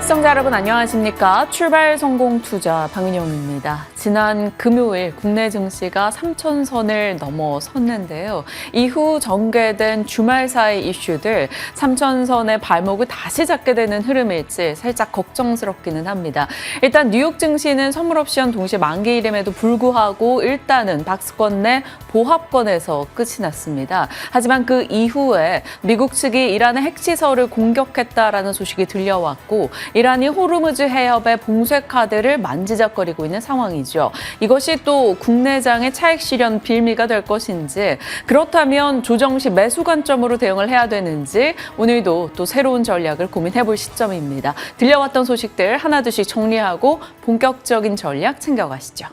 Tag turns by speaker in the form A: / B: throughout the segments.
A: 시청자 여러분 안녕하십니까? 출발 성공 투자 박민영입니다. 지난 금요일 국내 증시가 3,000선을 넘어섰는데요. 이후 전개된 주말 사이 이슈들 3,000선의 발목을 다시 잡게 되는 흐름일지 살짝 걱정스럽기는 합니다. 일단 뉴욕 증시는 선물 옵션 동시 만기일임에도 불구하고 일단은 박스권 내 보합권에서 끝이 났습니다. 하지만 그 이후에 미국 측이 이란의 핵시설을 공격했다라는 소식이 들려왔고 이란이 호르무즈 해협의 봉쇄 카드를 만지작거리고 있는 상황이죠. 이것이 또 국내장의 차익 실현 빌미가 될 것인지, 그렇다면 조정 시 매수 관점으로 대응을 해야 되는지 오늘도 또 새로운 전략을 고민해볼 시점입니다. 들려왔던 소식들 하나둘씩 정리하고 본격적인 전략 챙겨가시죠.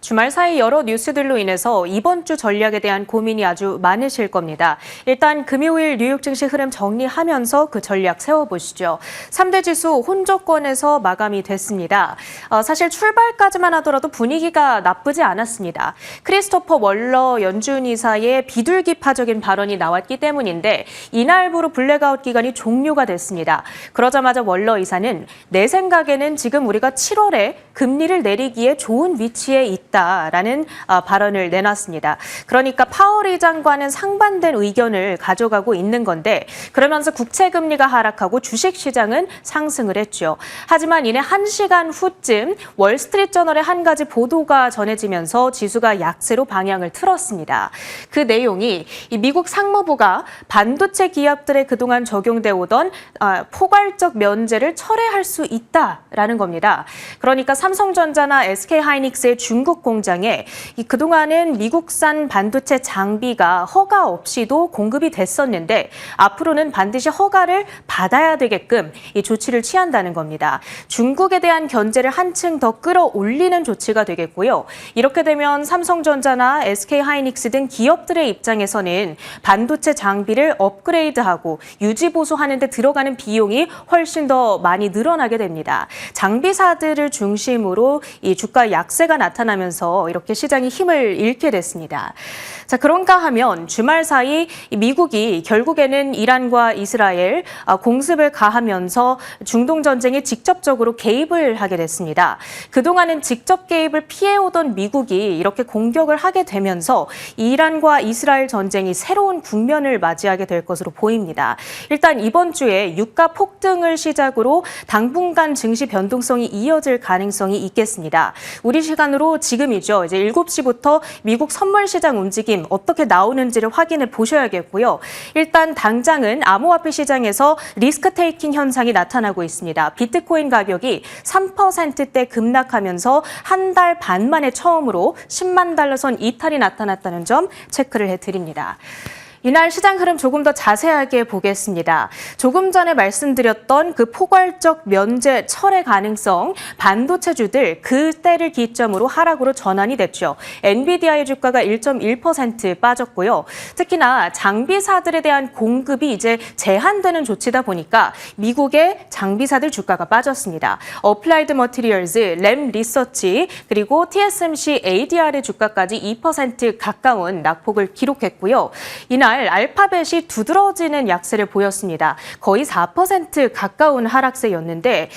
B: 주말 사이 여러 뉴스들로 인해서 이번 주 전략에 대한 고민이 아주 많으실 겁니다. 일단 금요일 뉴욕 증시 흐름 정리하면서 그 전략 세워보시죠. 3대 지수 혼조권에서 마감이 됐습니다. 사실 출발까지만 하더라도 분위기가 나쁘지 않았습니다. 크리스토퍼 월러 연준 이사의 비둘기파적인 발언이 나왔기 때문인데 이날부로 블랙아웃 기간이 종료가 됐습니다. 그러자마자 월러 이사는 내 생각에는 지금 우리가 7월에 금리를 내리기에 좋은 위치에 있다라는 발언을 내놨습니다. 그러니까 파월 의장과는 상반된 의견을 가져가고 있는 건데, 그러면서 국채 금리가 하락하고 주식시장은 상승을 했죠. 하지만 이내 1시간 후쯤 월스트리트저널의 한 가지 보도가 전해지면서 지수가 약세로 방향을 틀었습니다. 그 내용이 미국 상무부가 반도체 기업들에 그동안 적용돼 오던 포괄적 면제를 철회할 수 있다라는 겁니다. 그러니까 삼성전자나 SK하이닉스의 중국 공장에 그동안은 미국산 반도체 장비가 허가 없이도 공급이 됐었는데 앞으로는 반드시 허가를 받아야 되게끔 이 조치를 취한다는 겁니다. 중국에 대한 견제를 한층 더 끌어올리는 조치가 되겠고요. 이렇게 되면 삼성전자나 SK하이닉스 등 기업들의 입장에서는 반도체 장비를 업그레이드하고 유지 보수하는 데 들어가는 비용이 훨씬 더 많이 늘어나게 됩니다. 장비사들을 중심으로 이 주가 약세가 나타나면서 이렇게 시장이 힘을 잃게 됐습니다. 자, 그런가 하면 주말 사이 미국이 결국에는 이란과 이스라엘 공습을 가하면서 중동 전쟁에 직접적으로 개입을 하게 됐습니다. 그동안은 직접 개입을 피해오던 미국이 이렇게 공격을 하게 되면서 이란과 이스라엘 전쟁이 새로운 국면을 맞이하게 될 것으로 보입니다. 일단 이번 주에 유가 폭등을 시작으로 당분간 증시 변동성이 이어질 가능성이 있겠습니다. 우리 시간으로 지금이죠. 이제 7시부터 미국 선물 시장 움직임 어떻게 나오는지를 확인해 보셔야겠고요. 일단 당장은 암호화폐 시장에서 리스크 테이킹 현상이 나타나고 있습니다. 비트코인 가격이 3%대 급락하면서 한 달 반 만에 처음으로 10만 달러 선 이탈이 나타났다는 점 체크를 해드립니다. 이날 시장 흐름 조금 더 자세하게 보겠습니다. 조금 전에 말씀드렸던 그 포괄적 면제 철회 가능성, 반도체주들 그때를 기점으로 하락으로 전환이 됐죠. 엔비디아의 주가가 1.1% 빠졌고요. 특히나 장비사들에 대한 공급이 이제 제한되는 조치다 보니까 미국의 장비사들 주가가 빠졌습니다. 어플라이드 머티리얼즈, 램 리서치, 그리고 TSMC, ADR의 주가까지 2% 가까운 낙폭을 기록했고요. 이날 알파벳이 두드러지는 약세를 보였습니다. 거의 4% 가까운 하락세였는데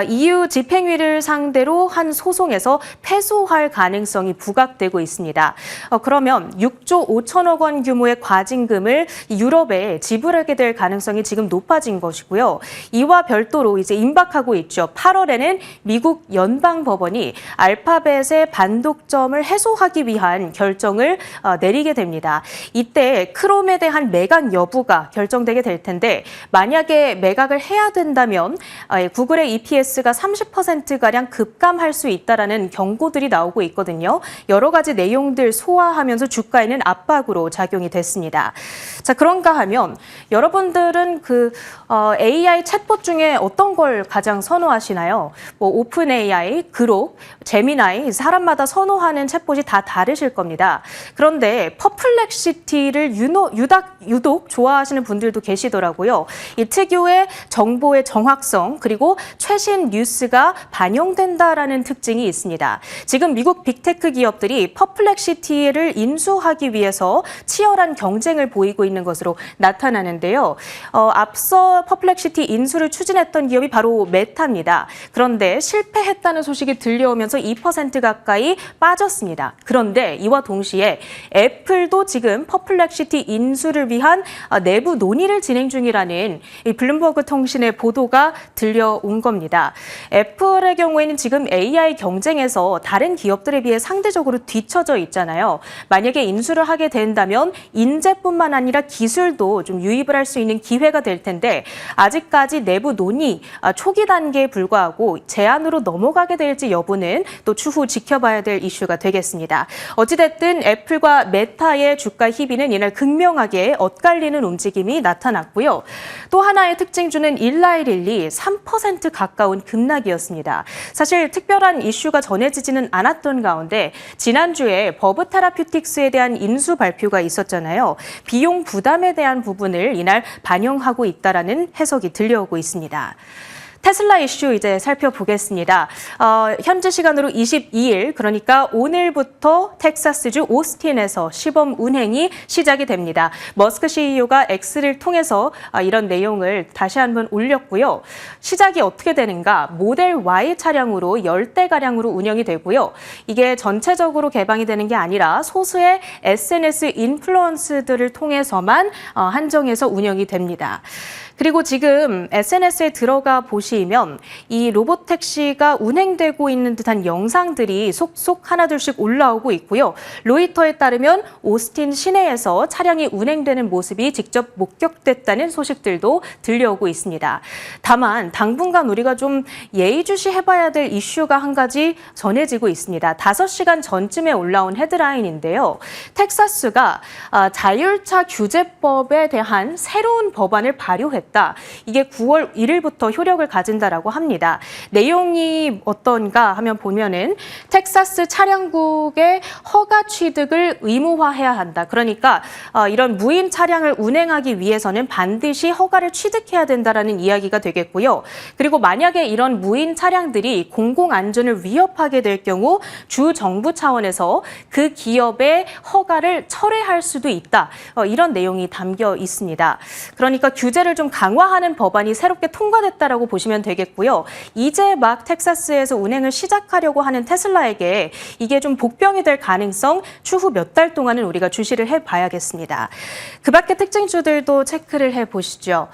B: EU 집행위를 상대로 한 소송에서 패소할 가능성이 부각되고 있습니다. 그러면 6조 5천억 원 규모의 과징금을 유럽에 지불하게 될 가능성이 지금 높아진 것이고요. 이와 별도로 이제 임박하고 있죠. 8월에는 미국 연방법원이 알파벳의 반독점을 해소하기 위한 결정을 내리게 됩니다. 이때 크롬에 대한 매각 여부가 결정되게 될 텐데, 만약에 매각을 해야 된다면 구글의 EPS가 30%가량 급감할 수 있다라는 경고들이 나오고 있거든요. 여러 가지 내용들 소화하면서 주가에는 압박으로 작용이 됐습니다. 자, 그런가 하면 여러분들은 AI 챗봇 중에 어떤 걸 가장 선호하시나요? 오픈 AI, 그록, 제미나이, 사람마다 선호하는 챗봇이 다 다르실 겁니다. 그런데 퍼플렉시티를 그래서 유독 좋아하시는 분들도 계시더라고요. 이 특유의 정보의 정확성 그리고 최신 뉴스가 반영된다라는 특징이 있습니다. 지금 미국 빅테크 기업들이 퍼플렉시티를 인수하기 위해서 치열한 경쟁을 보이고 있는 것으로 나타나는데요. 앞서 퍼플렉시티 인수를 추진했던 기업이 바로 메타입니다. 그런데 실패했다는 소식이 들려오면서 2% 가까이 빠졌습니다. 그런데 이와 동시에 애플도 지금 퍼플렉시티 인수를 위한 내부 논의를 진행 중이라는 이 블룸버그 통신의 보도가 들려온 겁니다. 애플의 경우에는 지금 AI 경쟁에서 다른 기업들에 비해 상대적으로 뒤처져 있잖아요. 만약에 인수를 하게 된다면 인재뿐만 아니라 기술도 좀 유입을 할 수 있는 기회가 될 텐데 아직까지 내부 논의 초기 단계에 불과하고 제안으로 넘어가게 될지 여부는 또 추후 지켜봐야 될 이슈가 되겠습니다. 어찌됐든 애플과 메타의 주가 희비는 이날 극명하게 엇갈리는 움직임이 나타났고요. 또 하나의 특징주는 일라일릴리 3% 가까운 급락이었습니다. 사실 특별한 이슈가 전해지지는 않았던 가운데 지난주에 버브 테라퓨틱스에 대한 인수 발표가 있었잖아요. 비용 부담에 대한 부분을 이날 반영하고 있다라는 해석이 들려오고 있습니다. 테슬라 이슈 이제 살펴보겠습니다. 현지 시간으로 22일, 그러니까 오늘부터 텍사스주 오스틴에서 시범 운행이 시작이 됩니다. 머스크 CEO가 X를 통해서 이런 내용을 다시 한번 올렸고요. 시작이 어떻게 되는가? 모델 Y 차량으로 10대가량으로 운영이 되고요. 이게 전체적으로 개방이 되는 게 아니라 소수의 SNS 인플루언스들을 통해서만 한정해서 운영이 됩니다. 그리고 지금 SNS에 들어가 보시면 이 로보택시가 운행되고 있는 듯한 영상들이 속속 하나둘씩 올라오고 있고요. 로이터에 따르면 오스틴 시내에서 차량이 운행되는 모습이 직접 목격됐다는 소식들도 들려오고 있습니다. 다만 당분간 우리가 좀 예의주시해봐야 될 이슈가 한 가지 전해지고 있습니다. 5시간 전쯤에 올라온 헤드라인인데요. 텍사스가 자율차 규제법에 대한 새로운 법안을 발효했다. 이게 9월 1일부터 효력을 가진다라고 합니다. 내용이 어떤가 하면 보면은 텍사스 차량국의 허가 취득을 의무화해야 한다. 그러니까 이런 무인 차량을 운행하기 위해서는 반드시 허가를 취득해야 된다라는 이야기가 되겠고요. 그리고 만약에 이런 무인 차량들이 공공안전을 위협하게 될 경우 주 정부 차원에서 그 기업의 허가를 철회할 수도 있다. 이런 내용이 담겨 있습니다. 그러니까 규제를 좀 강화하는 법안이 새롭게 통과됐다라고 보시면 되겠고요. 이제 막 텍사스에서 운행을 시작하려고 하는 테슬라에게 이게 좀 복병이 될 가능성 추후 몇 달 동안은 우리가 주시를 해봐야겠습니다. 그 밖에 특징주들도 체크를 해보시죠.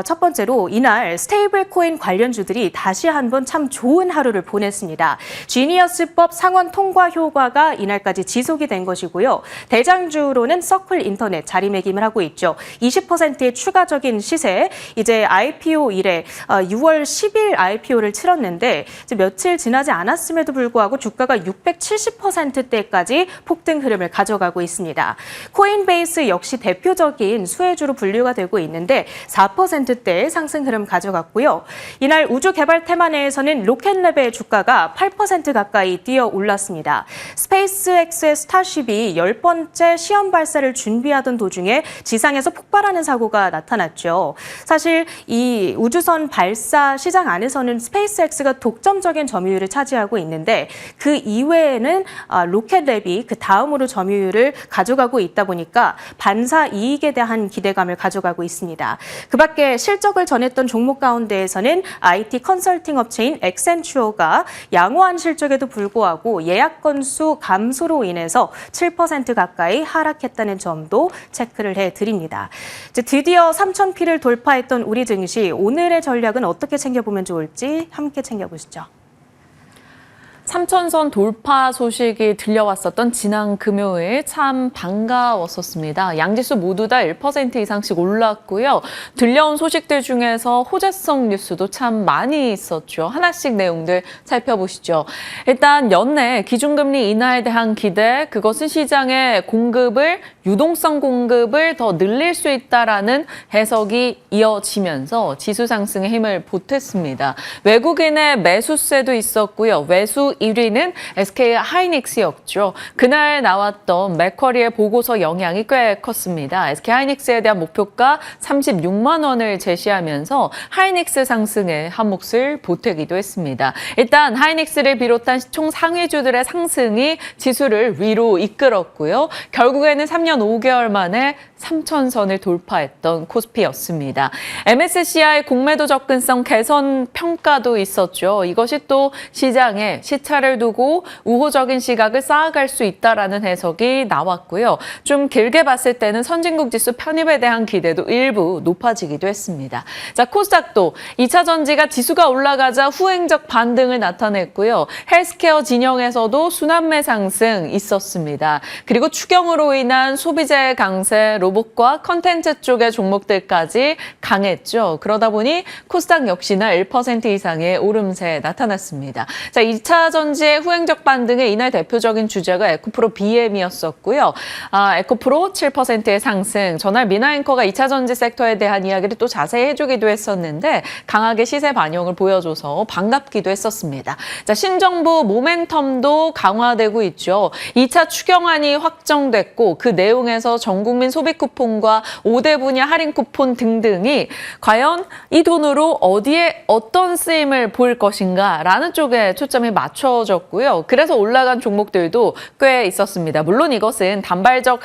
B: 첫 번째로 이날 스테이블 코인 관련주들이 다시 한번 참 좋은 하루를 보냈습니다. 지니어스법 상원 통과 효과가 이날까지 지속이 된 것이고요. 대장주로는 서클 인터넷 자리매김을 하고 있죠. 20%의 추가적인 시세, 이제 IPO 이래 6월 10일 IPO를 치렀는데 이제 며칠 지나지 않았음에도 불구하고 주가가 670%대까지 폭등 흐름을 가져가고 있습니다. 코인베이스 역시 대표적인 수혜주로 분류가 되고 있는데 4%대 상승 흐름 가져갔고요. 이날 우주 개발 테마 내에서는 로켓랩의 주가가 8% 가까이 뛰어 올랐습니다. 스페이스X의 스타쉽이 10번째 시험 발사를 준비하던 도중에 지상에서 폭발하는 사고가 나타났죠. 사실 이 우주선 발사 시장 안에서는 스페이스X가 독점적인 점유율을 차지하고 있는데 그 이외에는 로켓랩이 그 다음으로 점유율을 가져가고 있다 보니까 반사 이익에 대한 기대감을 가져가고 있습니다. 그 밖에 실적을 전했던 종목 가운데에서는 IT 컨설팅 업체인 엑센추어가 양호한 실적에도 불구하고 예약 건수 감소로 인해서 7% 가까이 하락했다는 점도 체크를 해드립니다. 이제 드디어 3,000P를 돌파했던 우리 증시, 오늘의 전략은 어떻게 챙겨보면 좋을지 함께 챙겨보시죠.
A: 3,000선 돌파 소식이 들려왔었던 지난 금요일 참 반가웠었습니다. 양지수 모두 다 1% 이상씩 올랐고요. 들려온 소식들 중에서 호재성 뉴스도 참 많이 있었죠. 하나씩 내용들 살펴보시죠. 일단 연내 기준금리 인하에 대한 기대, 그것은 시장의 공급을 유동성 공급을 더 늘릴 수 있다라는 해석이 이어지면서 지수 상승에 힘을 보탰습니다. 외국인의 매수세도 있었고요. 매수 1위는 SK 하이닉스였죠. 그날 나왔던 맥쿼리의 보고서 영향이 꽤 컸습니다. SK 하이닉스에 대한 목표가 36만 원을 제시하면서 하이닉스 상승에 한 몫을 보태기도 했습니다. 일단 하이닉스를 비롯한 총 상위주들의 상승이 지수를 위로 이끌었고요. 결국에는 3년 5개월 만에 3,000선을 돌파했던 코스피였습니다. MSCI 공매도 접근성 개선 평가도 있었죠. 이것이 또 시장에 시차를 두고 우호적인 시각을 쌓아갈 수 있다라는 해석이 나왔고요. 좀 길게 봤을 때는 선진국 지수 편입에 대한 기대도 일부 높아지기도 했습니다. 자, 코스닥도 2차 전지가 지수가 올라가자 후행적 반등을 나타냈고요. 헬스케어 진영에서도 순환매 상승 있었습니다. 그리고 추경으로 인한 소비재 강세, 로봇과 컨텐츠 쪽의 종목들까지 강했죠. 그러다 보니 코스닥 역시나 1% 이상의 오름세 나타났습니다. 자, 2차 전지의 후행적 반등의 이날 대표적인 주제가 에코프로 BM이었었고요. 에코프로 7%의 상승. 전날 미나 앵커가 2차 전지 섹터에 대한 이야기를 또 자세히 해주기도 했었는데 강하게 시세 반영을 보여줘서 반갑기도 했었습니다. 자, 신정부 모멘텀도 강화되고 있죠. 2차 추경안이 확정됐고 그 내용에서 전국민 소비 쿠폰과 5대 분야 할인 쿠폰 등등이 과연 이 돈으로 어디에 어떤 쓰임을 보일 것인가 라는 쪽에 초점이 맞춰졌고요. 그래서 올라간 종목들도 꽤 있었습니다. 물론 이것은 단발적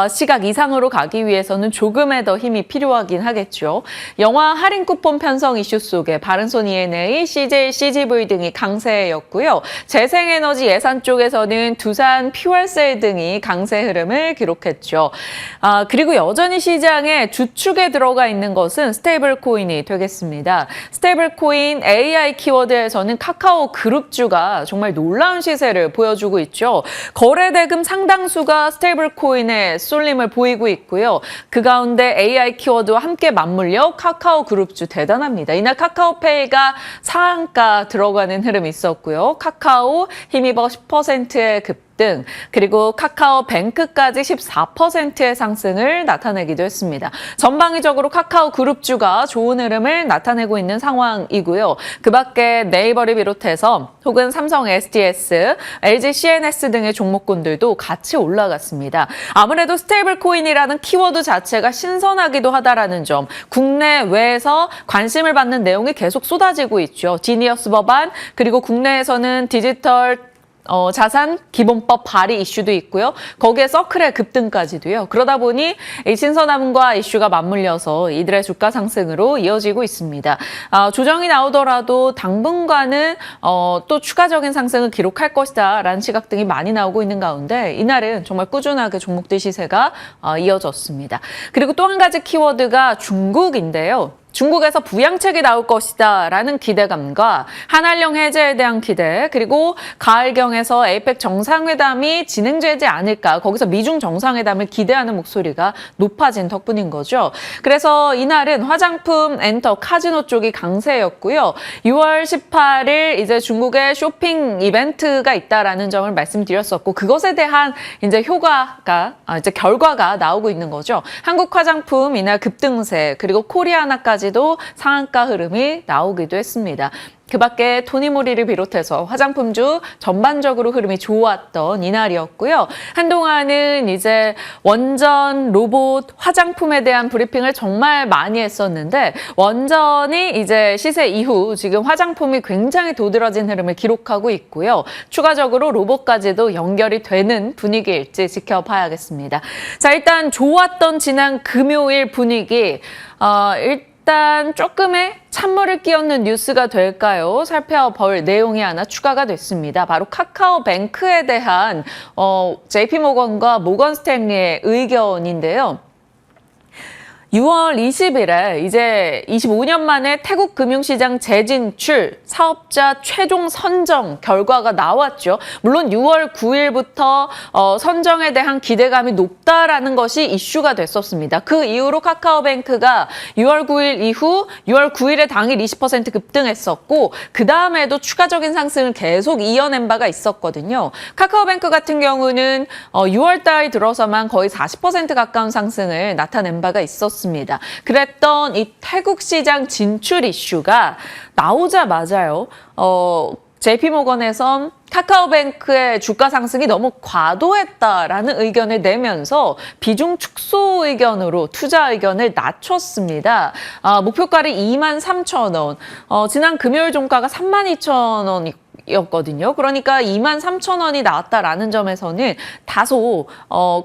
A: 시각 이상으로 가기 위해서는 조금의 더 힘이 필요하긴 하겠죠. 영화 할인 쿠폰 편성 이슈 속에 바른손 E&A, CJ, CGV 등이 강세였고요. 재생에너지 예산 쪽에서는 두산, 퓨얼셀 등이 강세 흐름을 기록했죠. 그리고 여전히 시장에 주축에 들어가 있는 것은 스테이블 코인이 되겠습니다. 스테이블 코인 AI 키워드에서는 카카오 그룹주가 정말 놀라운 시세를 보여주고 있죠. 거래 대금 상당수가 스테이블 코인에 쏠림을 보이고 있고요. 그 가운데 AI 키워드와 함께 맞물려 카카오 그룹주 대단합니다. 이날 카카오페이가 상한가 들어가는 흐름이 있었고요. 카카오 힘입어 10%의 급등, 그리고 카카오뱅크까지 14%의 상승을 나타내기도 했습니다. 전방위적으로 카카오 그룹주가 좋은 흐름을 나타내고 있는 상황이고요. 그 밖에 네이버를 비롯해서 혹은 삼성 SDS, LG CNS 등의 종목군들도 같이 올라갔습니다. 아무래도 스테이블 코인이라는 키워드 자체가 신선하기도 하다라는 점, 국내외에서 관심을 받는 내용이 계속 쏟아지고 있죠. 지니어스 법안, 그리고 국내에서는 디지털 자산 기본법 발의 이슈도 있고요. 거기에 서클의 급등까지도요. 그러다 보니 이 신선함과 이슈가 맞물려서 이들의 주가 상승으로 이어지고 있습니다. 조정이 나오더라도 당분간은 또 추가적인 상승을 기록할 것이다 라는 시각 등이 많이 나오고 있는 가운데 이날은 정말 꾸준하게 종목들 시세가 이어졌습니다. 그리고 또 한 가지 키워드가 중국인데요. 중국에서 부양책이 나올 것이다 라는 기대감과 한한령 해제에 대한 기대, 그리고 가을경에서 에이펙 정상회담이 진행되지 않을까, 거기서 미중 정상회담을 기대하는 목소리가 높아진 덕분인 거죠. 그래서 이날은 화장품, 엔터, 카지노 쪽이 강세였고요. 6월 18일 이제 중국의 쇼핑 이벤트가 있다라는 점을 말씀드렸었고, 그것에 대한 이제 이제 결과가 나오고 있는 거죠. 한국 화장품 이날 급등세, 그리고 코리아나까지 도 상한가 흐름이 나오기도 했습니다. 그 밖에 토니모리를 비롯해서 화장품주 전반적으로 흐름이 좋았던 이날이었고요. 한동안은 이제 원전, 로봇, 화장품에 대한 브리핑을 정말 많이 했었는데 원전이 이제 시세 이후 지금 화장품이 굉장히 도드라진 흐름을 기록하고 있고요. 추가적으로 로봇까지도 연결이 되는 분위기일지 지켜봐야겠습니다. 자, 일단 좋았던 지난 금요일 분위기 일단 조금의 찬물을 끼얹는 뉴스가 될까요? 살펴볼 내용이 하나 추가가 됐습니다. 바로 카카오뱅크에 대한 JP모건과 모건스탠리의 의견인데요. 6월 20일에 이제 25년 만에 태국 금융시장 재진출 사업자 최종 선정 결과가 나왔죠. 물론 6월 9일부터 선정에 대한 기대감이 높다라는 것이 이슈가 됐었습니다. 그 이후로 카카오뱅크가 6월 9일 이후 6월 9일에 당일 20% 급등했었고 그 다음에도 추가적인 상승을 계속 이어낸 바가 있었거든요. 카카오뱅크 같은 경우는 6월 달 들어서만 거의 40% 가까운 상승을 나타낸 바가 있었습니다. 그랬던 이 태국 시장 진출 이슈가 나오자마자요. JP모건에선 카카오뱅크의 주가 상승이 너무 과도했다라는 의견을 내면서 비중 축소 의견으로 투자 의견을 낮췄습니다. 목표가를 23,000원, 지난 금요일 종가가 32,000원 였거든요. 그러니까 23,000원이 나왔다라는 점에서는 다소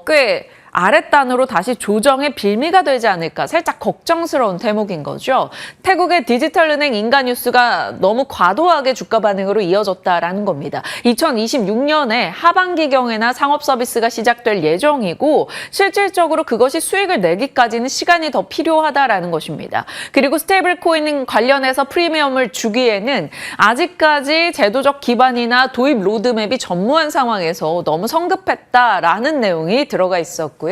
A: 꽤 아랫단으로 다시 조정의 빌미가 되지 않을까 살짝 걱정스러운 대목인 거죠. 태국의 디지털은행 인가뉴스가 너무 과도하게 주가 반응으로 이어졌다라는 겁니다. 2026년에 하반기경에나 상업 서비스가 시작될 예정이고 실질적으로 그것이 수익을 내기까지는 시간이 더 필요하다라는 것입니다. 그리고 스테이블 코인 관련해서 프리미엄을 주기에는 아직까지 제도적 기반이나 도입 로드맵이 전무한 상황에서 너무 성급했다라는 내용이 들어가 있었고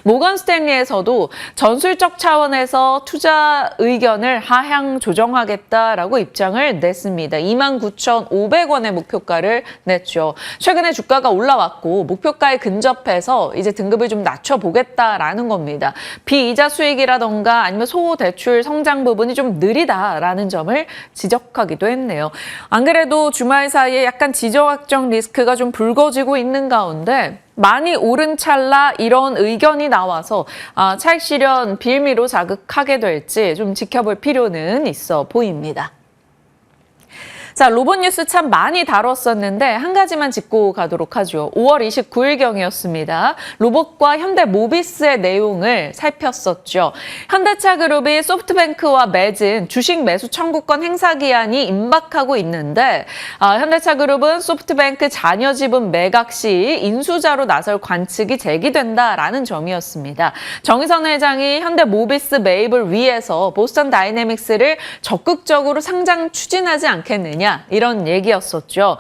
A: 모건 스탠리에서도 전술적 차원에서 투자 의견을 하향 조정하겠다라고 입장을 냈습니다. 29,500원의 목표가를 냈죠. 최근에 주가가 올라왔고 목표가에 근접해서 이제 등급을 좀 낮춰보겠다라는 겁니다. 비이자 수익이라던가 아니면 소대출 성장 부분이 좀 느리다라는 점을 지적하기도 했네요. 안 그래도 주말 사이에 약간 지정학적 리스크가 좀 불거지고 있는 가운데 많이 오른 찰나 이런 의견이 나와서 차익 실현 빌미로 자극하게 될지 좀 지켜볼 필요는 있어 보입니다. 자, 로봇 뉴스 참 많이 다뤘었는데 한 가지만 짚고 가도록 하죠. 5월 29일경이었습니다. 로봇과 현대모비스의 내용을 살폈었죠. 현대차그룹이 소프트뱅크와 맺은 주식 매수 청구권 행사 기한이 임박하고 있는데 현대차그룹은 소프트뱅크 잔여 지분 매각 시 인수자로 나설 관측이 제기된다라는 점이었습니다. 정의선 회장이 현대모비스 매입을 위해서 보스턴 다이내믹스를 적극적으로 상장 추진하지 않겠느냐 이런 얘기였었죠.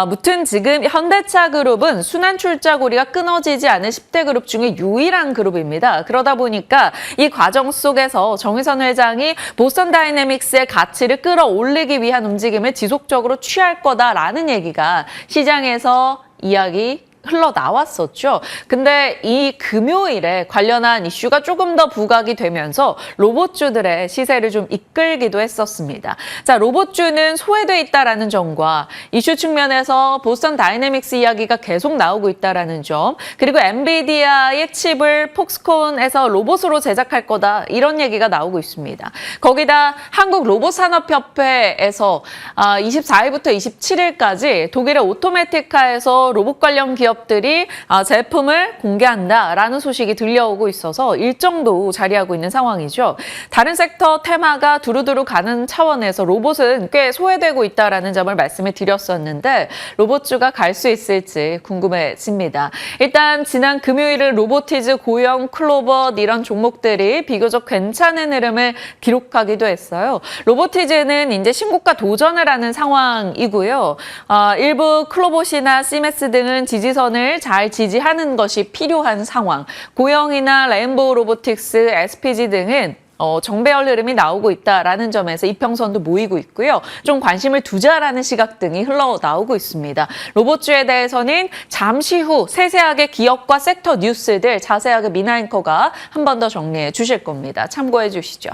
A: 무튼 지금 현대차그룹은 순환 출자고리가 끊어지지 않은 10대 그룹 중에 유일한 그룹입니다. 그러다 보니까 이 과정 속에서 정의선 회장이 보스턴 다이내믹스의 가치를 끌어올리기 위한 움직임을 지속적으로 취할 거다라는 얘기가 시장에서 흘러나왔었죠. 근데 이 금요일에 관련한 이슈가 조금 더 부각이 되면서 로봇주들의 시세를 좀 이끌기도 했었습니다. 자, 로봇주는 소외돼 있다라는 점과 이슈 측면에서 보스턴 다이내믹스 이야기가 계속 나오고 있다라는 점, 그리고 엔비디아의 칩을 폭스콘에서 로봇으로 제작할 거다 이런 얘기가 나오고 있습니다. 거기다 한국로봇산업협회에서 24일부터 27일까지 독일의 오토매티카에서 로봇 관련 기업들이 제품을 공개한다라는 소식이 들려오고 있어서 일정도 자리하고 있는 상황이죠. 다른 섹터 테마가 두루두루 가는 차원에서 로봇은 꽤 소외되고 있다라는 점을 말씀을 드렸었는데 로봇주가 갈 수 있을지 궁금해집니다. 일단 지난 금요일은 로보티즈, 고영, 클로버 이런 종목들이 비교적 괜찮은 흐름을 기록하기도 했어요. 로보티즈는 이제 신고가 도전을 하는 상황이고요. 일부 클로봇이나 시메스 등은 지지선을 잘 지지하는 것이 필요한 상황. 고영이나 레인보우 로보틱스, SPG 등은 정배열 흐름이 나오고 있다라는 점에서 이평선도 모이고 있고요. 좀 관심을 두자라는 시각 등이 흘러나오고 있습니다. 로봇주에 대해서는 잠시 후 세세하게 기업과 섹터 뉴스들 자세하게 미나 앵커가 한 번 더 정리해 주실 겁니다. 참고해 주시죠.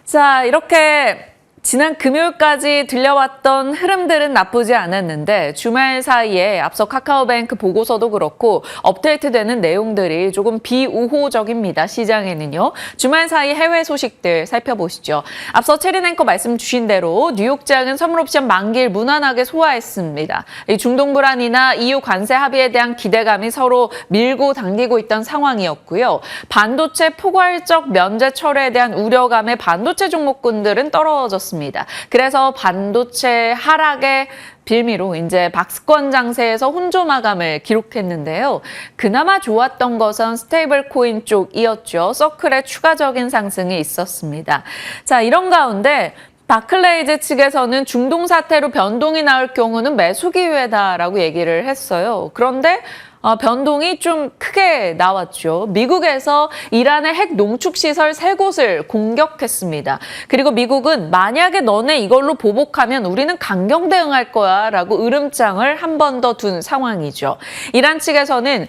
A: 자, 이렇게 지난 금요일까지 들려왔던 흐름들은 나쁘지 않았는데 주말 사이에 앞서 카카오뱅크 보고서도 그렇고 업데이트되는 내용들이 조금 비우호적입니다. 시장에는요. 주말 사이 해외 소식들 살펴보시죠. 앞서 체린 앵커 말씀 주신 대로 뉴욕장은 선물옵션 만기일 무난하게 소화했습니다. 이 중동 불안이나 EU 관세 합의에 대한 기대감이 서로 밀고 당기고 있던 상황이었고요. 반도체 포괄적 면제 철회에 대한 우려감에 반도체 종목군들은 떨어졌습니다. 있었습니다. 그래서 반도체 하락의 빌미로 이제 박스권 장세에서 혼조 마감을 기록했는데요. 그나마 좋았던 것은 스테이블 코인 쪽이었죠. 서클의 추가적인 상승이 있었습니다. 자, 이런 가운데 바클레이즈 측에서는 중동 사태로 변동이 나올 경우는 매수 기회다라고 얘기를 했어요. 그런데 변동이 좀 크게 나왔죠. 미국에서 이란의 핵 농축시설 3곳을 공격했습니다. 그리고 미국은 만약에 너네 이걸로 보복하면 우리는 강경 대응할 거야 라고 으름장을 한 번 더 둔 상황이죠. 이란 측에서는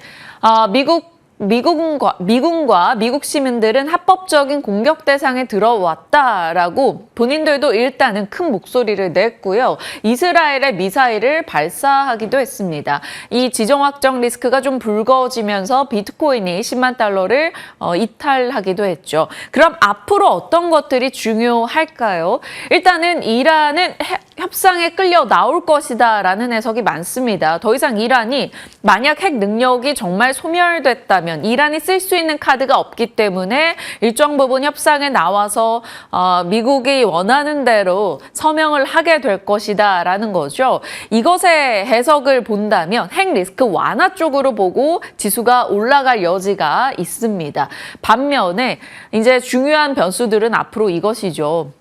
A: 미군과 미국 시민들은 합법적인 공격 대상에 들어왔다라고 본인들도 일단은 큰 목소리를 냈고요. 이스라엘의 미사일을 발사하기도 했습니다. 이 지정 확정 리스크가 좀 불거지면서 비트코인이 10만 달러를 이탈하기도 했죠. 그럼 앞으로 어떤 것들이 중요할까요? 일단은 이란은 협상에 끌려 나올 것이다라는 해석이 많습니다. 더 이상 이란이 만약 핵 능력이 정말 소멸됐다면 이란이 쓸 수 있는 카드가 없기 때문에 일정 부분 협상에 나와서 미국이 원하는 대로 서명을 하게 될 것이다라는 거죠. 이것의 해석을 본다면 핵 리스크 완화 쪽으로 보고 지수가 올라갈 여지가 있습니다. 반면에 이제 중요한 변수들은 앞으로 이것이죠.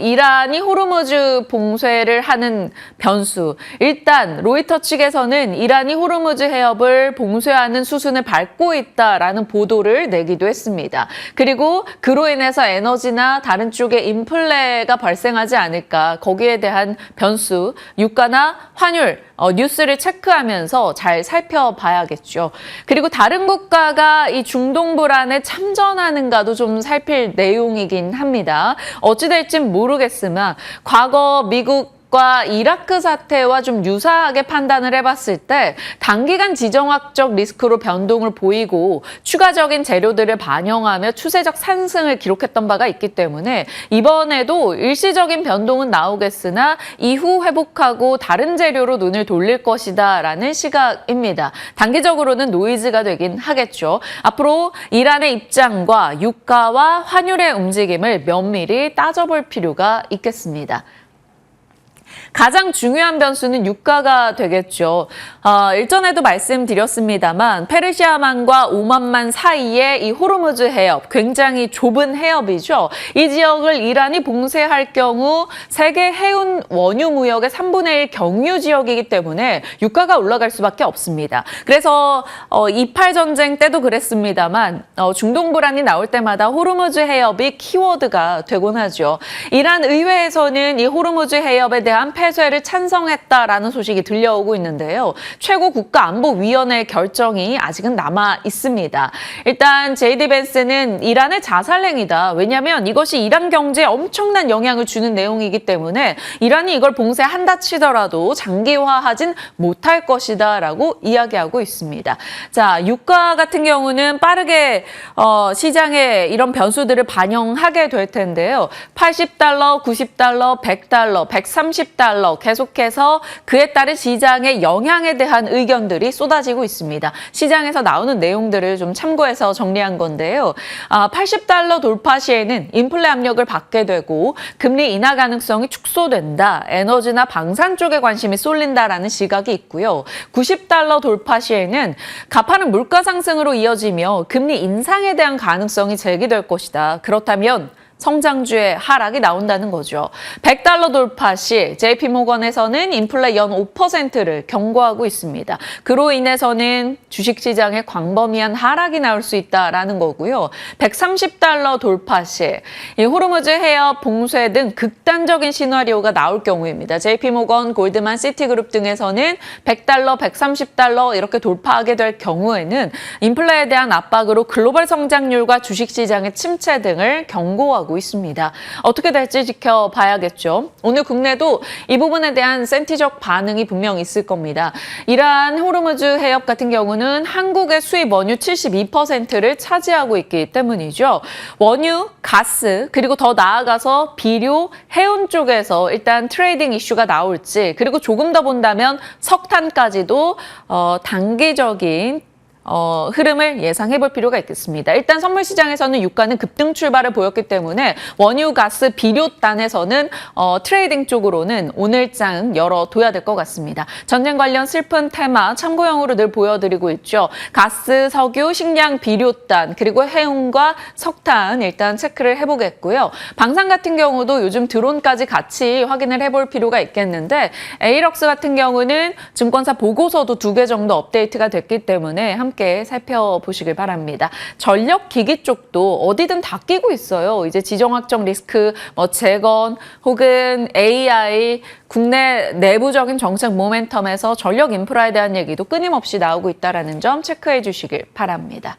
A: 이란이 호르무즈 봉쇄를 하는 변수. 일단 로이터 측에서는 이란이 호르무즈 해협을 봉쇄하는 수순을 밟고 있다라는 보도를 내기도 했습니다. 그리고 그로 인해서 에너지나 다른 쪽에 인플레가 발생하지 않을까. 거기에 대한 변수, 유가나 환율, 뉴스를 체크하면서 잘 살펴봐야겠죠. 그리고 다른 국가가 이 중동 불안에 참전하는가도 좀 살필 내용이긴 합니다. 어찌 될진 모르겠으나 과거 미국과 이라크 사태와 좀 유사하게 판단을 해봤을 때 단기간 지정학적 리스크로 변동을 보이고 추가적인 재료들을 반영하며 추세적 상승을 기록했던 바가 있기 때문에 이번에도 일시적인 변동은 나오겠으나 이후 회복하고 다른 재료로 눈을 돌릴 것이다 라는 시각입니다. 단기적으로는 노이즈가 되긴 하겠죠. 앞으로 이란의 입장과 유가와 환율의 움직임을 면밀히 따져볼 필요가 있겠습니다. 가장 중요한 변수는 유가가 되겠죠. 일전에도 말씀드렸습니다만 페르시아만과 오만만 사이에 이 호르무즈 해협, 굉장히 좁은 해협이죠. 이 지역을 이란이 봉쇄할 경우 세계 해운 원유 무역의 3분의 1 경유 지역이기 때문에 유가가 올라갈 수밖에 없습니다. 그래서 28 전쟁 때도 그랬습니다만 중동 불안이 나올 때마다 호르무즈 해협이 키워드가 되곤 하죠. 이란 의회에서는 이 호르무즈 해협에 대한 폐쇄를 찬성했다라는 소식이 들려오고 있는데요. 최고 국가안보위원회 결정이 아직은 남아 있습니다. 일단 제이디 벤스는 이란의 자살행위다. 왜냐하면 이것이 이란 경제에 엄청난 영향을 주는 내용이기 때문에 이란이 이걸 봉쇄한다 치더라도 장기화하진 못할 것이다 라고 이야기하고 있습니다. 자, 유가 같은 경우는 빠르게 시장에 이런 변수들을 반영하게 될 텐데요. 80달러, 90달러, 100달러, 130달러 계속해서 그에 따른 시장의 영향에 대한 의견들이 쏟아지고 있습니다. 시장에서 나오는 내용들을 좀 참고해서 정리한 건데요. 80달러 돌파 시에는 인플레 압력을 받게 되고 금리 인하 가능성이 축소된다. 에너지나 방산 쪽에 관심이 쏠린다라는 시각이 있고요. 90달러 돌파 시에는 가파른 물가 상승으로 이어지며 금리 인상에 대한 가능성이 제기될 것이다. 그렇다면 성장주의 하락이 나온다는 거죠. 100달러 돌파 시 JP모건에서는 인플레 연 5%를 경고하고 있습니다. 그로 인해서는 주식시장에 광범위한 하락이 나올 수 있다라는 거고요. 130달러 돌파 시 이 호르무즈 해협 봉쇄 등 극단적인 시나리오가 나올 경우입니다. JP모건, 골드만, 시티그룹 등에서는 100달러, 130달러 이렇게 돌파하게 될 경우에는 인플레에 대한 압박으로 글로벌 성장률과 주식시장의 침체 등을 경고하고 있습니다. 어떻게 될지 지켜봐야겠죠. 오늘 국내도 이 부분에 대한 센티적 반응이 분명 있을 겁니다. 이란 호르무즈 해협 같은 경우는 한국의 수입 원유 72%를 차지하고 있기 때문이죠. 원유, 가스, 그리고 더 나아가서 비료, 해운 쪽에서 일단 트레이딩 이슈가 나올지, 그리고 조금 더 본다면 석탄까지도 단기적인 흐름을 예상해 볼 필요가 있겠습니다. 일단 선물 시장에서는 유가는 급등 출발을 보였기 때문에 원유, 가스, 비료단에서는 트레이딩 쪽으로는 오늘장 열어둬야 될 것 같습니다. 전쟁 관련 슬픈 테마 참고용으로 늘 보여드리고 있죠. 가스, 석유, 식량, 비료단 그리고 해운과 석탄 일단 체크를 해보겠고요. 방산 같은 경우도 요즘 드론까지 같이 확인을 해볼 필요가 있겠는데 에이럭스 같은 경우는 증권사 보고서도 2개 정도 업데이트가 됐기 때문에 함께 살펴보시길 바랍니다. 전력기기 쪽도 어디든 다 끼고 있어요. 이제 지정학적 리스크, 재건 혹은 AI, 국내 내부적인 정책 모멘텀에서 전력 인프라에 대한 얘기도 끊임없이 나오고 있다는 점 체크해 주시길 바랍니다.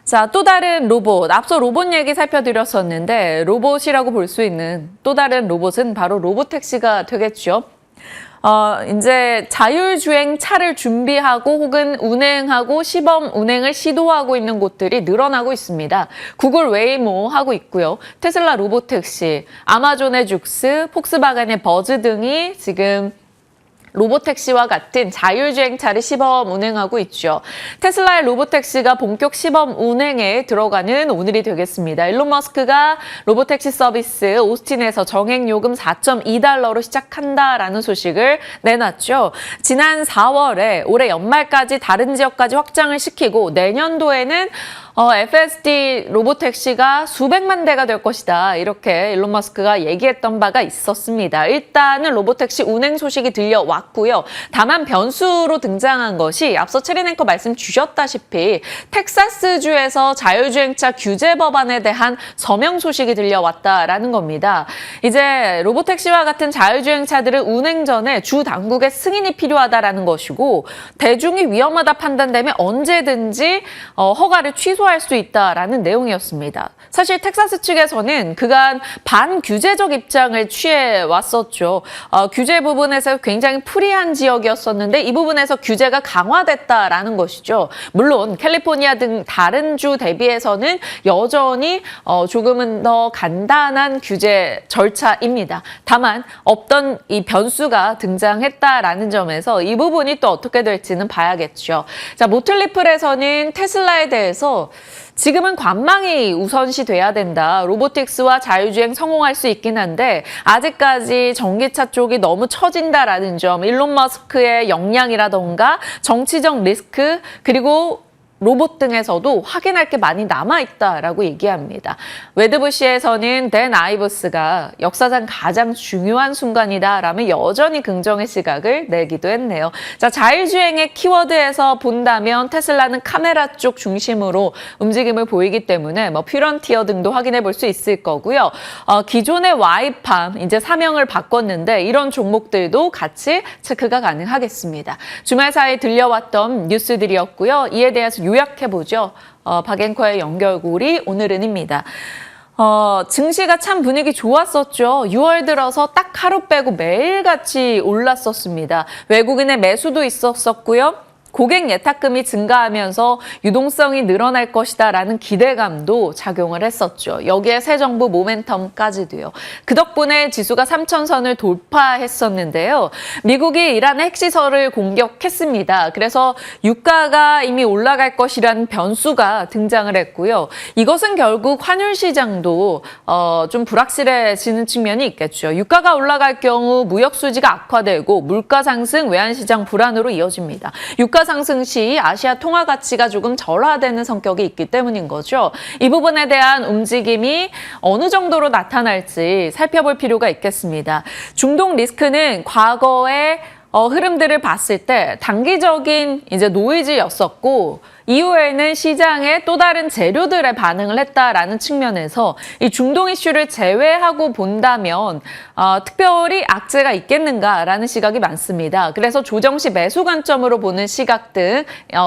A: 자, 또 다른 로봇. 앞서 로봇 얘기 살펴드렸었는데 로봇이라고 볼 수 있는 또 다른 로봇은 바로 로보택시가 되겠죠. 이제 자율주행 차를 준비하고 혹은 운행하고 시범 운행을 시도하고 있는 곳들이 늘어나고 있습니다. 구글 웨이모 하고 있고요. 테슬라 로보택시, 아마존의 죽스, 폭스바겐의 버즈 등이 지금 로보택시와 같은 자율주행차를 시범 운행하고 있죠. 테슬라의 로보택시가 본격 시범 운행에 들어가는 오늘이 되겠습니다. 일론 머스크가 로보택시 서비스 오스틴에서 정액요금 4.2달러로 시작한다라는 소식을 내놨죠. 지난 4월에 올해 연말까지 다른 지역까지 확장을 시키고 내년도에는 FSD 로보택시가 수백만 대가 될 것이다. 이렇게 일론 머스크가 얘기했던 바가 있었습니다. 일단은 로보택시 운행 소식이 들려왔고요. 다만 변수로 등장한 것이 앞서 체린 앵커 말씀 주셨다시피 텍사스주에서 자율주행차 규제 법안에 대한 서명 소식이 들려왔다라는 겁니다. 이제 로보택시와 같은 자율주행차들은 운행 전에 주 당국의 승인이 필요하다라는 것이고 대중이 위험하다 판단되면 언제든지 허가를 취소할 수 있다라는 내용이었습니다. 사실 텍사스 측에서는 그간 반규제적 입장을 취해 왔었죠. 규제 부분에서 굉장히 프리한 지역이었었는데 이 부분에서 규제가 강화됐다라는 것이죠. 물론 캘리포니아 등 다른 주 대비해서는 여전히 조금은 더 간단한 규제 절차입니다. 다만 없던 이 변수가 등장했다라는 점에서 이 부분이 또 어떻게 될지는 봐야겠죠. 자, 모틀리플에서는 테슬라에 대해서 지금은 관망이 우선시 돼야 된다. 로보틱스와 자율주행 성공할 수 있긴 한데 아직까지 전기차 쪽이 너무 처진다라는 점, 일론 머스크의 역량이라던가 정치적 리스크 그리고 로봇 등에서도 확인할 게 많이 남아있다라고 얘기합니다. 웨드부시에서는 댄 아이브스가 역사상 가장 중요한 순간이다라며 여전히 긍정의 시각을 내기도 했네요. 자, 자율주행의 키워드에서 본다면 테슬라는 카메라 쪽 중심으로 움직임을 보이기 때문에 퓨런티어 등도 확인해 볼 수 있을 거고요. 기존의 와이팜 이제 사명을 바꿨는데 이런 종목들도 같이 체크가 가능하겠습니다. 주말 사이에 들려왔던 뉴스들이었고요. 이에 대해서 요약해보죠. 박앵커의 연결고리 오늘은입니다. 증시가 참 분위기 좋았었죠. 6월 들어서 딱 하루 빼고 매일같이 올랐었습니다. 외국인의 매수도 있었었고요. 고객 예탁금이 증가하면서 유동성이 늘어날 것이다라는 기대감도 작용을 했었죠. 여기에 새 정부 모멘텀까지도요. 그 덕분에 지수가 3,000선을 돌파했었는데요. 미국이 이란의 핵시설을 공격했습니다. 그래서 유가가 이미 올라갈 것이라는 변수가 등장을 했고요. 이것은 결국 환율 시장도 좀 불확실해지는 측면이 있겠죠. 유가가 올라갈 경우 무역 수지가 악화되고 물가 상승, 외환 시장 불안으로 이어집니다. 유가 상승 시 아시아 통화 가치가 조금 절하되는 성격이 있기 때문인 거죠. 이 부분에 대한 움직임이 어느 정도로 나타날지 살펴볼 필요가 있겠습니다. 중동 리스크는 과거의 흐름들을 봤을 때 단기적인 이제 노이즈였었고 이후에는 시장에 또 다른 재료들의 반응을 했다라는 측면에서 이 중동 이슈를 제외하고 본다면 특별히 악재가 있겠는가라는 시각이 많습니다. 그래서 조정 시 매수 관점으로 보는 시각 등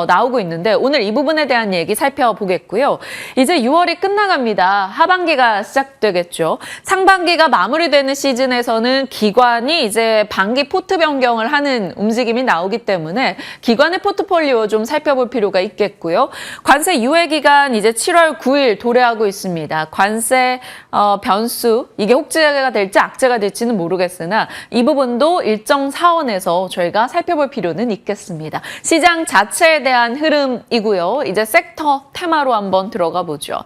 A: 나오고 있는데 오늘 이 부분에 대한 얘기 살펴보겠고요. 이제 6월이 끝나갑니다. 하반기가 시작되겠죠. 상반기가 마무리되는 시즌에서는 기관이 이제 반기 포트 변경을 하는 움직임이 나오기 때문에 기관의 포트폴리오 좀 살펴볼 필요가 있겠고요. 되겠고요. 관세 유예 기간 이제 7월 9일 도래하고 있습니다. 관세 변수 이게 혹제가 될지 악재가 될지는 모르겠으나 이 부분도 일정 사원에서 저희가 살펴볼 필요는 있겠습니다. 시장 자체에 대한 흐름이고요. 이제 섹터 테마로 한번 들어가 보죠.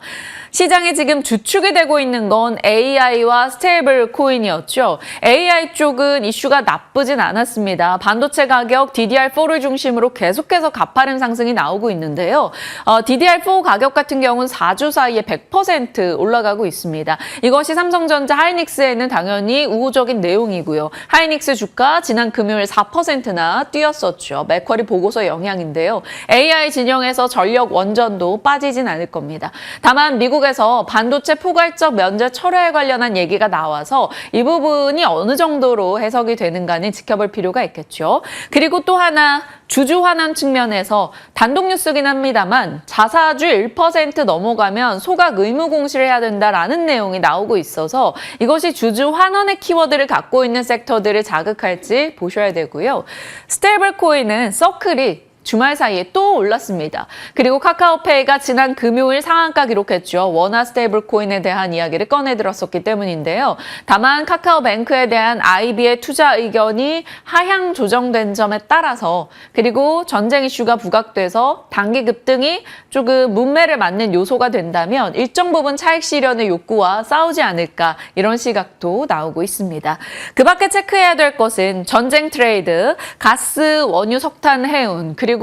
A: 시장에 지금 주축이 되고 있는 건 AI와 스테이블 코인이었죠. AI 쪽은 이슈가 나쁘진 않았습니다. 반도체 가격 DDR4를 중심으로 계속해서 가파른 상승이 나오고 있는데요. DDR4 가격 같은 경우는 4주 사이에 100% 올라가고 있습니다. 이것이 삼성전자 하이닉스에는 당연히 우호적인 내용이고요. 하이닉스 주가 지난 금요일 4%나 뛰었었죠. 맥쿼리 보고서 영향인데요. AI 진영에서 전력 원전도 빠지진 않을 겁니다. 다만 미국에서 반도체 포괄적 면제 철회에 관련한 얘기가 나와서 이 부분이 어느 정도로 해석이 되는가는 지켜볼 필요가 있겠죠. 그리고 또 하나 주주 환원 측면에서 단독 뉴스긴 합니다만 자사주 1% 넘어가면 소각 의무 공시를 해야 된다라는 내용이 나오고 있어서 이것이 주주 환원의 키워드를 갖고 있는 섹터들을 자극할지 보셔야 되고요. 스테이블 코인은 서클이 주말 사이에 또 올랐습니다. 그리고 카카오페이가 지난 금요일 상한가 기록했죠. 원화 스테이블 코인에 대한 이야기를 꺼내들었었기 때문인데요. 다만 카카오뱅크에 대한 IB의 투자 의견이 하향 조정된 점에 따라서 그리고 전쟁 이슈가 부각돼서 단기 급등이 조금 문매를 맞는 요소가 된다면 일정 부분 차익 실현의 욕구와 싸우지 않을까 이런 시각도 나오고 있습니다. 그 밖에 체크해야 될 것은 전쟁 트레이드, 가스, 원유, 석탄, 해운 그리고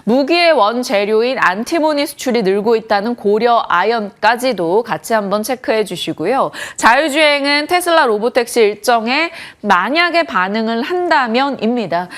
A: 무기의 원재료인 안티모니 수출이 늘고 있다는 고려 아연까지도 같이 한번 체크해 주시고요. 자율주행은 테슬라 로보택시 일정에 만약에 반응을 한다면입니다.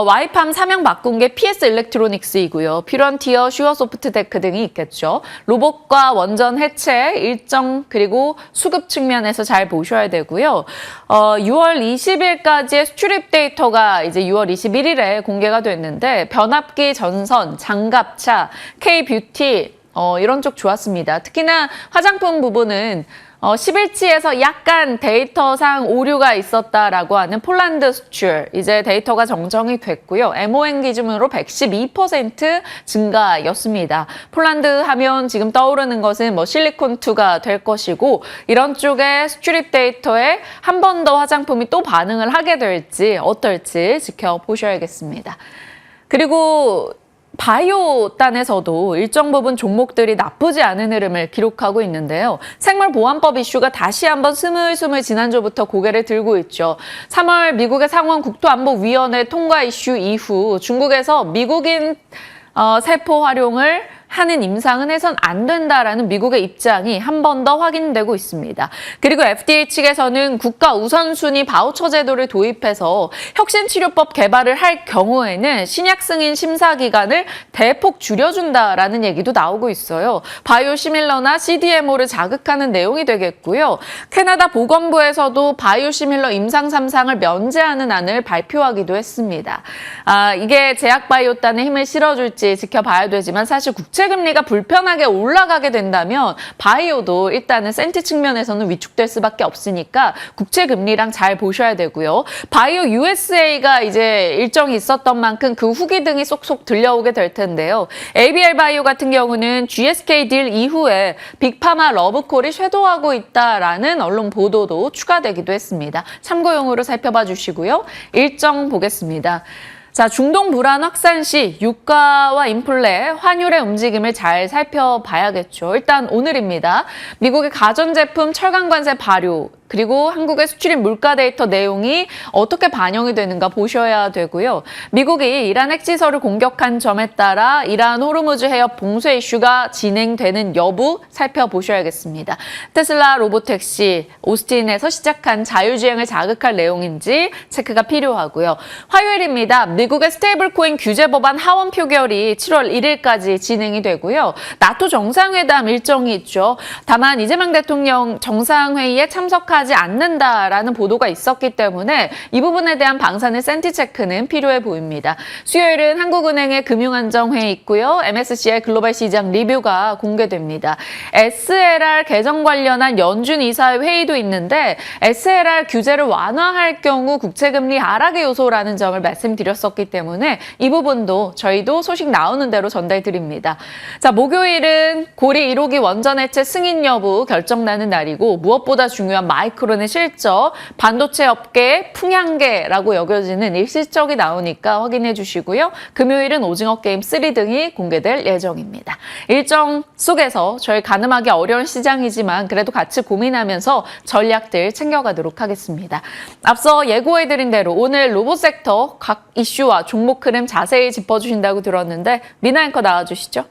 A: 와이팜 사명 바꾼 게 PS 일렉트로닉스이고요. 퓨런티어, 슈어소프트테크 등이 있겠죠. 로봇과 원전 해체 일정 그리고 수급 측면에서 잘 보셔야 되고요. 6월 20일까지의 수출입 데이터가 이제 6월 21일에 공개가 됐는데 변압기 전선, 장갑차, K뷰티 이런 쪽 좋았습니다. 특히나 화장품 부분은 10일치에서 약간 데이터상 오류가 있었다라고 하는 폴란드 수출 이제 데이터가 정정이 됐고요. MON 기준으로 112% 증가였습니다. 폴란드 하면 지금 떠오르는 것은 실리콘2가 될 것이고 이런 쪽의 수출입 데이터에 한 번 더 화장품이 또 반응을 하게 될지 어떨지 지켜보셔야겠습니다. 그리고 바이오단에서도 일정 부분 종목들이 나쁘지 않은 흐름을 기록하고 있는데요. 생물보안법 이슈가 다시 한번 스물스물 지난주부터 고개를 들고 있죠. 3월 미국의 상원 국토안보위원회 통과 이슈 이후 중국에서 미국인 세포 활용을 하는 임상은 해선 안 된다라는 미국의 입장이 한 번 더 확인되고 있습니다. 그리고 FDA 측에서는 국가 우선순위 바우처 제도를 도입해서 혁신치료법 개발을 할 경우에는 신약 승인 심사 기간을 대폭 줄여준다라는 얘기도 나오고 있어요. 바이오시밀러나 CDMO를 자극하는 내용이 되겠고요. 캐나다 보건부에서도 바이오시밀러 임상 3상을 면제하는 안을 발표하기도 했습니다. 이게 제약바이오단에 힘을 실어줄지 지켜봐야 되지만 사실 국채금리가 불편하게 올라가게 된다면 바이오도 일단은 센티 측면에서는 위축될 수밖에 없으니까 국채금리랑 잘 보셔야 되고요. 바이오 USA가 이제 일정이 있었던 만큼 그 후기 등이 쏙쏙 들려오게 될 텐데요. ABL 바이오 같은 경우는 GSK 딜 이후에 빅파마 러브콜이 쇄도하고 있다라는 언론 보도도 추가되기도 했습니다. 참고용으로 살펴봐 주시고요. 일정 보겠습니다. 자, 중동 불안 확산 시 유가와 인플레, 환율의 움직임을 잘 살펴봐야겠죠. 일단 오늘입니다. 미국의 가전제품 철강 관세 발효, 그리고 한국의 수출입 물가 데이터 내용이 어떻게 반영이 되는가 보셔야 되고요. 미국이 이란 핵시설을 공격한 점에 따라 이란 호르무즈 해협 봉쇄 이슈가 진행되는 여부 살펴보셔야겠습니다. 테슬라 로보택시, 오스틴에서 시작한 자율주행을 자극할 내용인지 체크가 필요하고요. 화요일입니다. 미국의 스테이블 코인 규제 법안 하원 표결이 7월 1일까지 진행이 되고요. 나토 정상회담 일정이 있죠. 다만 이재명 대통령 정상회의에 참석하지 수주하지 않는다라는 보도가 있었기 때문에 이 부분에 대한 방사능 센티 체크는 필요해 보입니다. 수요일은 한국은행의 금융안정회의 있고요. MSCI 글로벌 시장 리뷰가 공개됩니다. SLR 개정 관련한 연준 이사회 회의도 있는데 SLR 규제를 완화할 경우 국채금리 하락의 요소라는 점을 말씀드렸었기 때문에 이 부분도 저희도 소식 나오는 대로 전달드립니다. 자, 목요일은 고리 1호기 원전 해체 승인 여부 결정나는 날이고 무엇보다 중요한 마이크론의 실적, 반도체 업계의 풍향계라고 여겨지는 일시적이 나오니까 확인해 주시고요. 금요일은 오징어 게임 3 등이 공개될 예정입니다. 일정 속에서 저희 가늠하기 어려운 시장이지만 그래도 같이 고민하면서 전략들 챙겨가도록 하겠습니다. 앞서 예고해드린 대로 오늘 로봇 섹터 각 이슈와 종목 흐름 자세히 짚어주신다고 들었는데 미나 앵커 나와주시죠.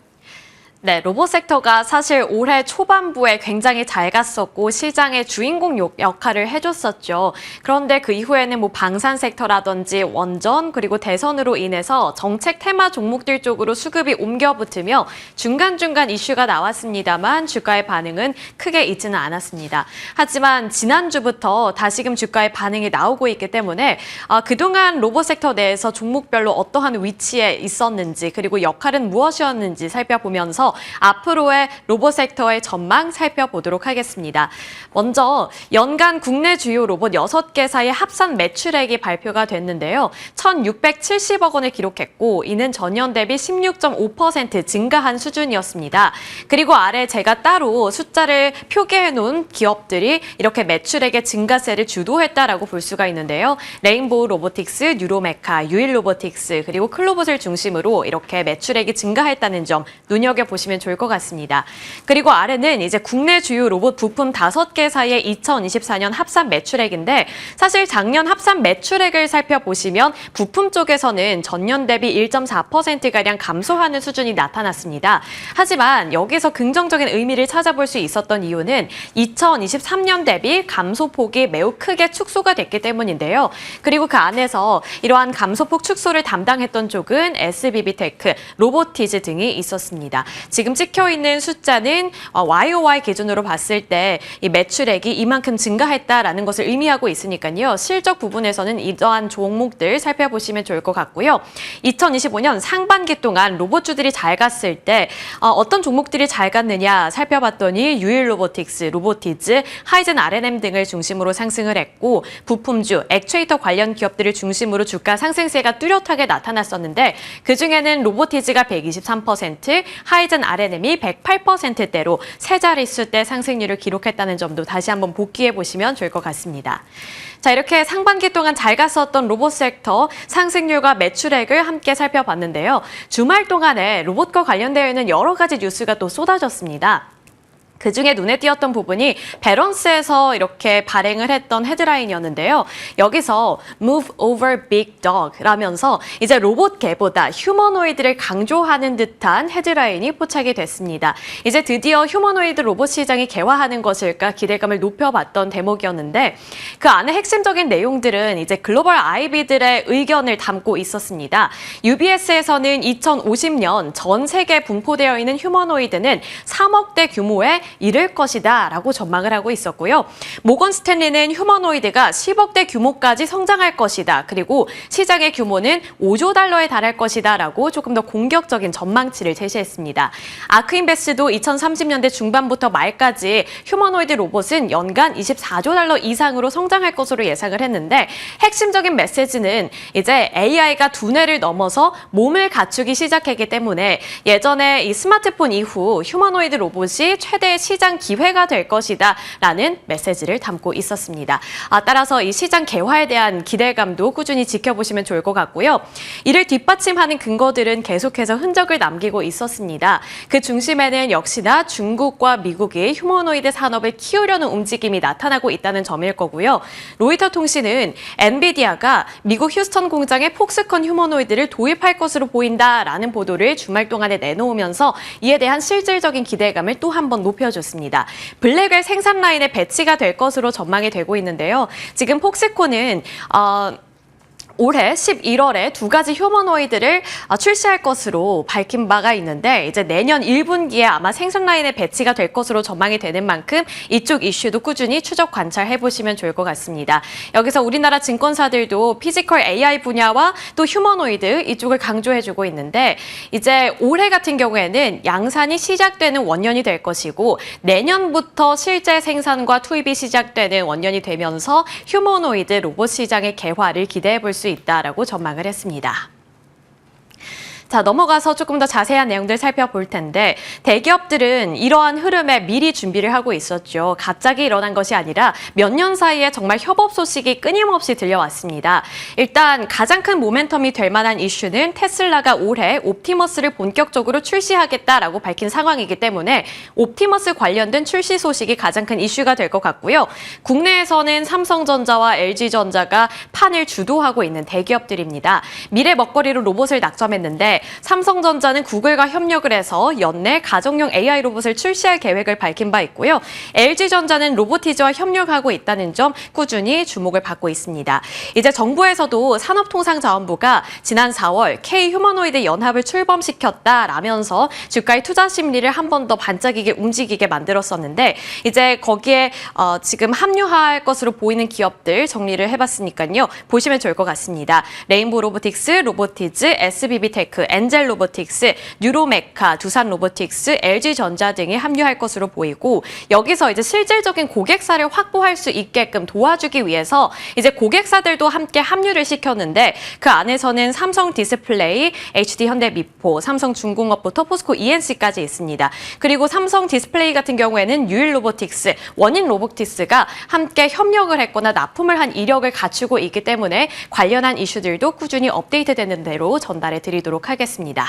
C: 네, 로봇 섹터가 사실 올해 초반부에 굉장히 잘 갔었고 시장의 주인공 역할을 해줬었죠. 그런데 그 이후에는 뭐 방산 섹터라든지 원전 그리고 대선으로 인해서 정책 테마 종목들 쪽으로 수급이 옮겨붙으며 중간중간 이슈가 나왔습니다만 주가의 반응은 크게 있지는 않았습니다. 하지만 지난주부터 다시금 주가의 반응이 나오고 있기 때문에 그동안 로봇 섹터 내에서 종목별로 어떠한 위치에 있었는지 그리고 역할은 무엇이었는지 살펴보면서 앞으로의 로봇 섹터의 전망 살펴보도록 하겠습니다. 먼저 연간 국내 주요 로봇 6개사의 합산 매출액이 발표가 됐는데요. 1,670억 원을 기록했고 이는 전년 대비 16.5% 증가한 수준이었습니다. 그리고 아래 제가 따로 숫자를 표기해 놓은 기업들이 이렇게 매출액의 증가세를 주도했다라고 볼 수가 있는데요. 레인보우 로보틱스, 뉴로메카, 유일 로보틱스 그리고 클로봇을 중심으로 이렇게 매출액이 증가했다는 점 눈여겨보시면 좋을 것 같습니다. 그리고 아래는 이제 국내 주요 로봇 부품 5개사의 2024년 합산 매출액인데 사실 작년 합산 매출액을 살펴보시면 부품 쪽에서는 전년 대비 1.4%가량 감소하는 수준이 나타났습니다. 하지만 여기서 긍정적인 의미를 찾아볼 수 있었던 이유는 2023년 대비 감소폭이 매우 크게 축소가 됐기 때문인데요. 그리고 그 안에서 이러한 감소폭 축소를 담당했던 쪽은 SBB테크, 로보티즈 등이 있었습니다. 지금 찍혀있는 숫자는 YOY 기준으로 봤을 때 이 매출액이 이만큼 증가했다라는 것을 의미하고 있으니까요. 실적 부분에서는 이러한 종목들 살펴보시면 좋을 것 같고요. 2025년 상반기 동안 로봇주들이 잘 갔을 때 어떤 종목들이 잘 갔느냐 살펴봤더니 유일 로보틱스, 로보티즈, 하이젠 R&M 등을 중심으로 상승을 했고 부품주, 액추에이터 관련 기업들을 중심으로 주가 상승세가 뚜렷하게 나타났었는데 그중에는 로보티즈가 123%, 하이젠 R&M이 108%대로 세 자릿수대 상승률을 기록했다는 점도 다시 한번 복기해 보시면 좋을 것 같습니다. 자, 이렇게 상반기 동안 잘 갔었던 로봇 섹터 상승률과 매출액을 함께 살펴봤는데요. 주말 동안에 로봇과 관련되어 있는 여러 가지 뉴스가 또 쏟아졌습니다. 그중에 눈에 띄었던 부분이 밸런스에서 이렇게 발행을 했던 헤드라인이었는데요. 여기서 Move over Big Dog 라면서 이제 로봇계보다 휴머노이드를 강조하는 듯한 헤드라인이 포착이 됐습니다. 이제 드디어 휴머노이드 로봇 시장이 개화하는 것일까 기대감을 높여봤던 대목이었는데 그 안에 핵심적인 내용들은 이제 글로벌 IB들의 의견을 담고 있었습니다. UBS에서는 2050년 전 세계에 분포되어 있는 휴머노이드는 3억 대 규모의 이를 것이다 라고 전망을 하고 있었고요. 모건 스탠리는 휴머노이드가 10억 대 규모까지 성장할 것이다. 그리고 시장의 규모는 5조 달러에 달할 것이다 라고 조금 더 공격적인 전망치를 제시했습니다. 아크인베스도 2030년대 중반부터 말까지 휴머노이드 로봇은 연간 24조 달러 이상으로 성장할 것으로 예상을 했는데 핵심적인 메시지는 이제 AI가 두뇌를 넘어서 몸을 갖추기 시작했기 때문에 예전에 이 스마트폰 이후 휴머노이드 로봇이 최대의 시장 기회가 될 것이다 라는 메시지를 담고 있었습니다. 따라서 이 시장 개화에 대한 기대감도 꾸준히 지켜보시면 좋을 것 같고요. 이를 뒷받침하는 근거들은 계속해서 흔적을 남기고 있었습니다. 그 중심에는 역시나 중국과 미국이 휴머노이드 산업을 키우려는 움직임이 나타나고 있다는 점일 거고요. 로이터 통신은 엔비디아가 미국 휴스턴 공장에 폭스콘 휴머노이드를 도입할 것으로 보인다라는 보도를 주말 동안에 내놓으면서 이에 대한 실질적인 기대감을 또 한 번 높여줬습니다. 블랙웰 생산 라인에 배치가 될 것으로 전망이 되고 있는데요. 지금 폭스콘은 올해 11월에 두 가지 휴머노이드를 출시할 것으로 밝힌 바가 있는데 이제 내년 1분기에 아마 생산 라인에 배치가 될 것으로 전망이 되는 만큼 이쪽 이슈도 꾸준히 추적 관찰해 보시면 좋을 것 같습니다. 여기서 우리나라 증권사들도 피지컬 AI 분야와 또 휴머노이드 이쪽을 강조해주고 있는데 이제 올해 같은 경우에는 양산이 시작되는 원년이 될 것이고 내년부터 실제 생산과 투입이 시작되는 원년이 되면서 휴머노이드 로봇 시장의 개화를 기대해 볼 수 있다라고 전망을 했습니다. 자, 넘어가서 조금 더 자세한 내용들 살펴볼 텐데 대기업들은 이러한 흐름에 미리 준비를 하고 있었죠. 갑자기 일어난 것이 아니라 몇 년 사이에 정말 협업 소식이 끊임없이 들려왔습니다. 일단 가장 큰 모멘텀이 될 만한 이슈는 테슬라가 올해 옵티머스를 본격적으로 출시하겠다라고 밝힌 상황이기 때문에 옵티머스 관련된 출시 소식이 가장 큰 이슈가 될 것 같고요. 국내에서는 삼성전자와 LG전자가 판을 주도하고 있는 대기업들입니다. 미래 먹거리로 로봇을 낙점했는데 삼성전자는 구글과 협력을 해서 연내 가정용 AI 로봇을 출시할 계획을 밝힌 바 있고요. LG전자는 로보티즈와 협력하고 있다는 점 꾸준히 주목을 받고 있습니다. 이제 정부에서도 산업통상자원부가 지난 4월 K-휴머노이드 연합을 출범시켰다라면서 주가의 투자 심리를 한 번 더 반짝이게 움직이게 만들었었는데 이제 거기에 지금 합류할 것으로 보이는 기업들 정리를 해봤으니까요. 보시면 좋을 것 같습니다. 레인보우 로보틱스, 로보티즈, SBB테크, 엔젤 로보틱스, 뉴로메카, 두산 로보틱스, LG전자 등이 합류할 것으로 보이고 여기서 이제 실질적인 고객사를 확보할 수 있게끔 도와주기 위해서 이제 고객사들도 함께 합류를 시켰는데 그 안에서는 삼성 디스플레이, HD 현대미포, 삼성중공업부터 포스코 ENC까지 있습니다. 그리고 삼성 디스플레이 같은 경우에는 유일 로보틱스, 원인 로보틱스가 함께 협력을 했거나 납품을 한 이력을 갖추고 있기 때문에 관련한 이슈들도 꾸준히 업데이트되는 대로 전달해 드리도록 하겠습니다.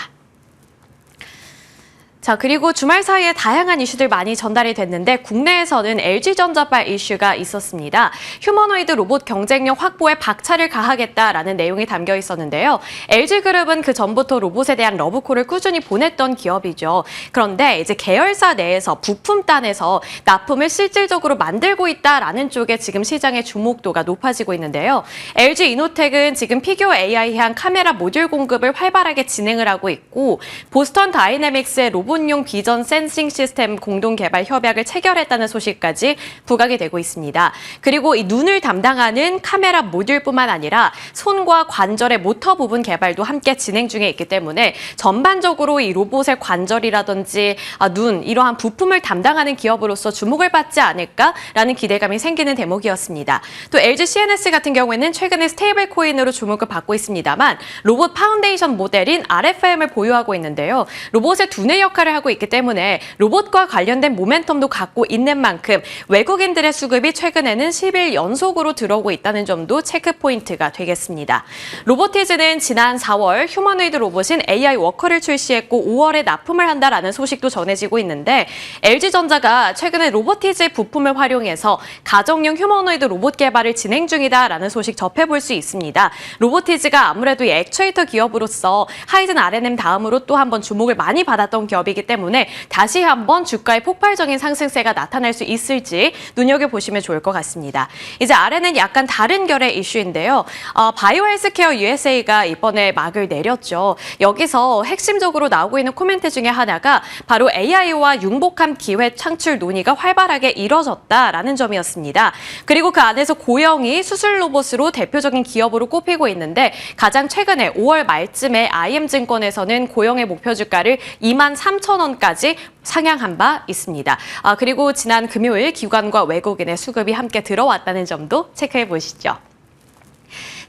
C: 자, 그리고 주말 사이에 다양한 이슈들 많이 전달이 됐는데 국내에서는 LG전자발 이슈가 있었습니다. 휴머노이드 로봇 경쟁력 확보에 박차를 가하겠다라는 내용이 담겨 있었는데요. LG그룹은 그 전부터 로봇에 대한 러브콜을 꾸준히 보냈던 기업이죠. 그런데 이제 계열사 내에서 부품단에서 납품을 실질적으로 만들고 있다라는 쪽에 지금 시장의 주목도가 높아지고 있는데요. LG 이노텍은 지금 피규어 AI향 카메라 모듈 공급을 활발하게 진행을 하고 있고 보스턴 다이내믹스의 로봇용 비전 센싱 시스템 공동 개발 협약을 체결했다는 소식까지 부각이 되고 있습니다. 그리고 이 눈을 담당하는 카메라 모듈뿐만 아니라 손과 관절의 모터 부분 개발도 함께 진행 중에 있기 때문에 전반적으로 이 로봇의 관절이라든지 눈 이러한 부품을 담당하는 기업으로서 주목을 받지 않을까라는 기대감이 생기는 대목이었습니다. 또 LG CNS 같은 경우에는 최근에 스테이블 코인으로 주목을 받고 있습니다만 로봇 파운데이션 모델인 RFM을 보유하고 있는데요. 로봇의 두뇌 역할을 하고 있기 때문에 로봇과 관련된 모멘텀도 갖고 있는 만큼 외국인들의 수급이 최근에는 10일 연속으로 들어오고 있다는 점도 체크 포인트가 되겠습니다. 로보티즈는 지난 4월 휴머노이드 로봇인 AI 워커를 출시했고 5월에 납품을 한다라는 소식도 전해지고 있는데 LG전자가 최근에 로보티즈 부품을 활용해서 가정용 휴머노이드 로봇 개발을 진행 중이다라는 소식 접해볼 수 있습니다. 로보티즈가 아무래도 이 액추에이터 기업으로서 하이든 R&M 다음으로 또 한번 주목을 많이 받았던 기업이기 때문에 다시 한번 주가의 폭발적인 상승세가 나타날 수 있을지 눈여겨보시면 좋을 것 같습니다. 이제 아래는 약간 다른 결의 이슈인데요. 바이오 헬스케어 USA가 이번에 막을 내렸죠. 여기서 핵심적으로 나오고 있는 코멘트 중에 하나가 바로 AI와 융복합 기회 창출 논의가 활발하게 이뤄졌다라는 점이었습니다. 그리고 그 안에서 고영이 수술 로봇으로 대표적인 기업으로 꼽히고 있는데 가장 최근에 5월 말쯤에 IM증권에서는 고영의 목표 주가를 23,000원까지 상향한 바 있습니다. 그리고 지난 금요일 기관과 외국인의 수급이 함께 들어왔다는 점도 체크해 보시죠.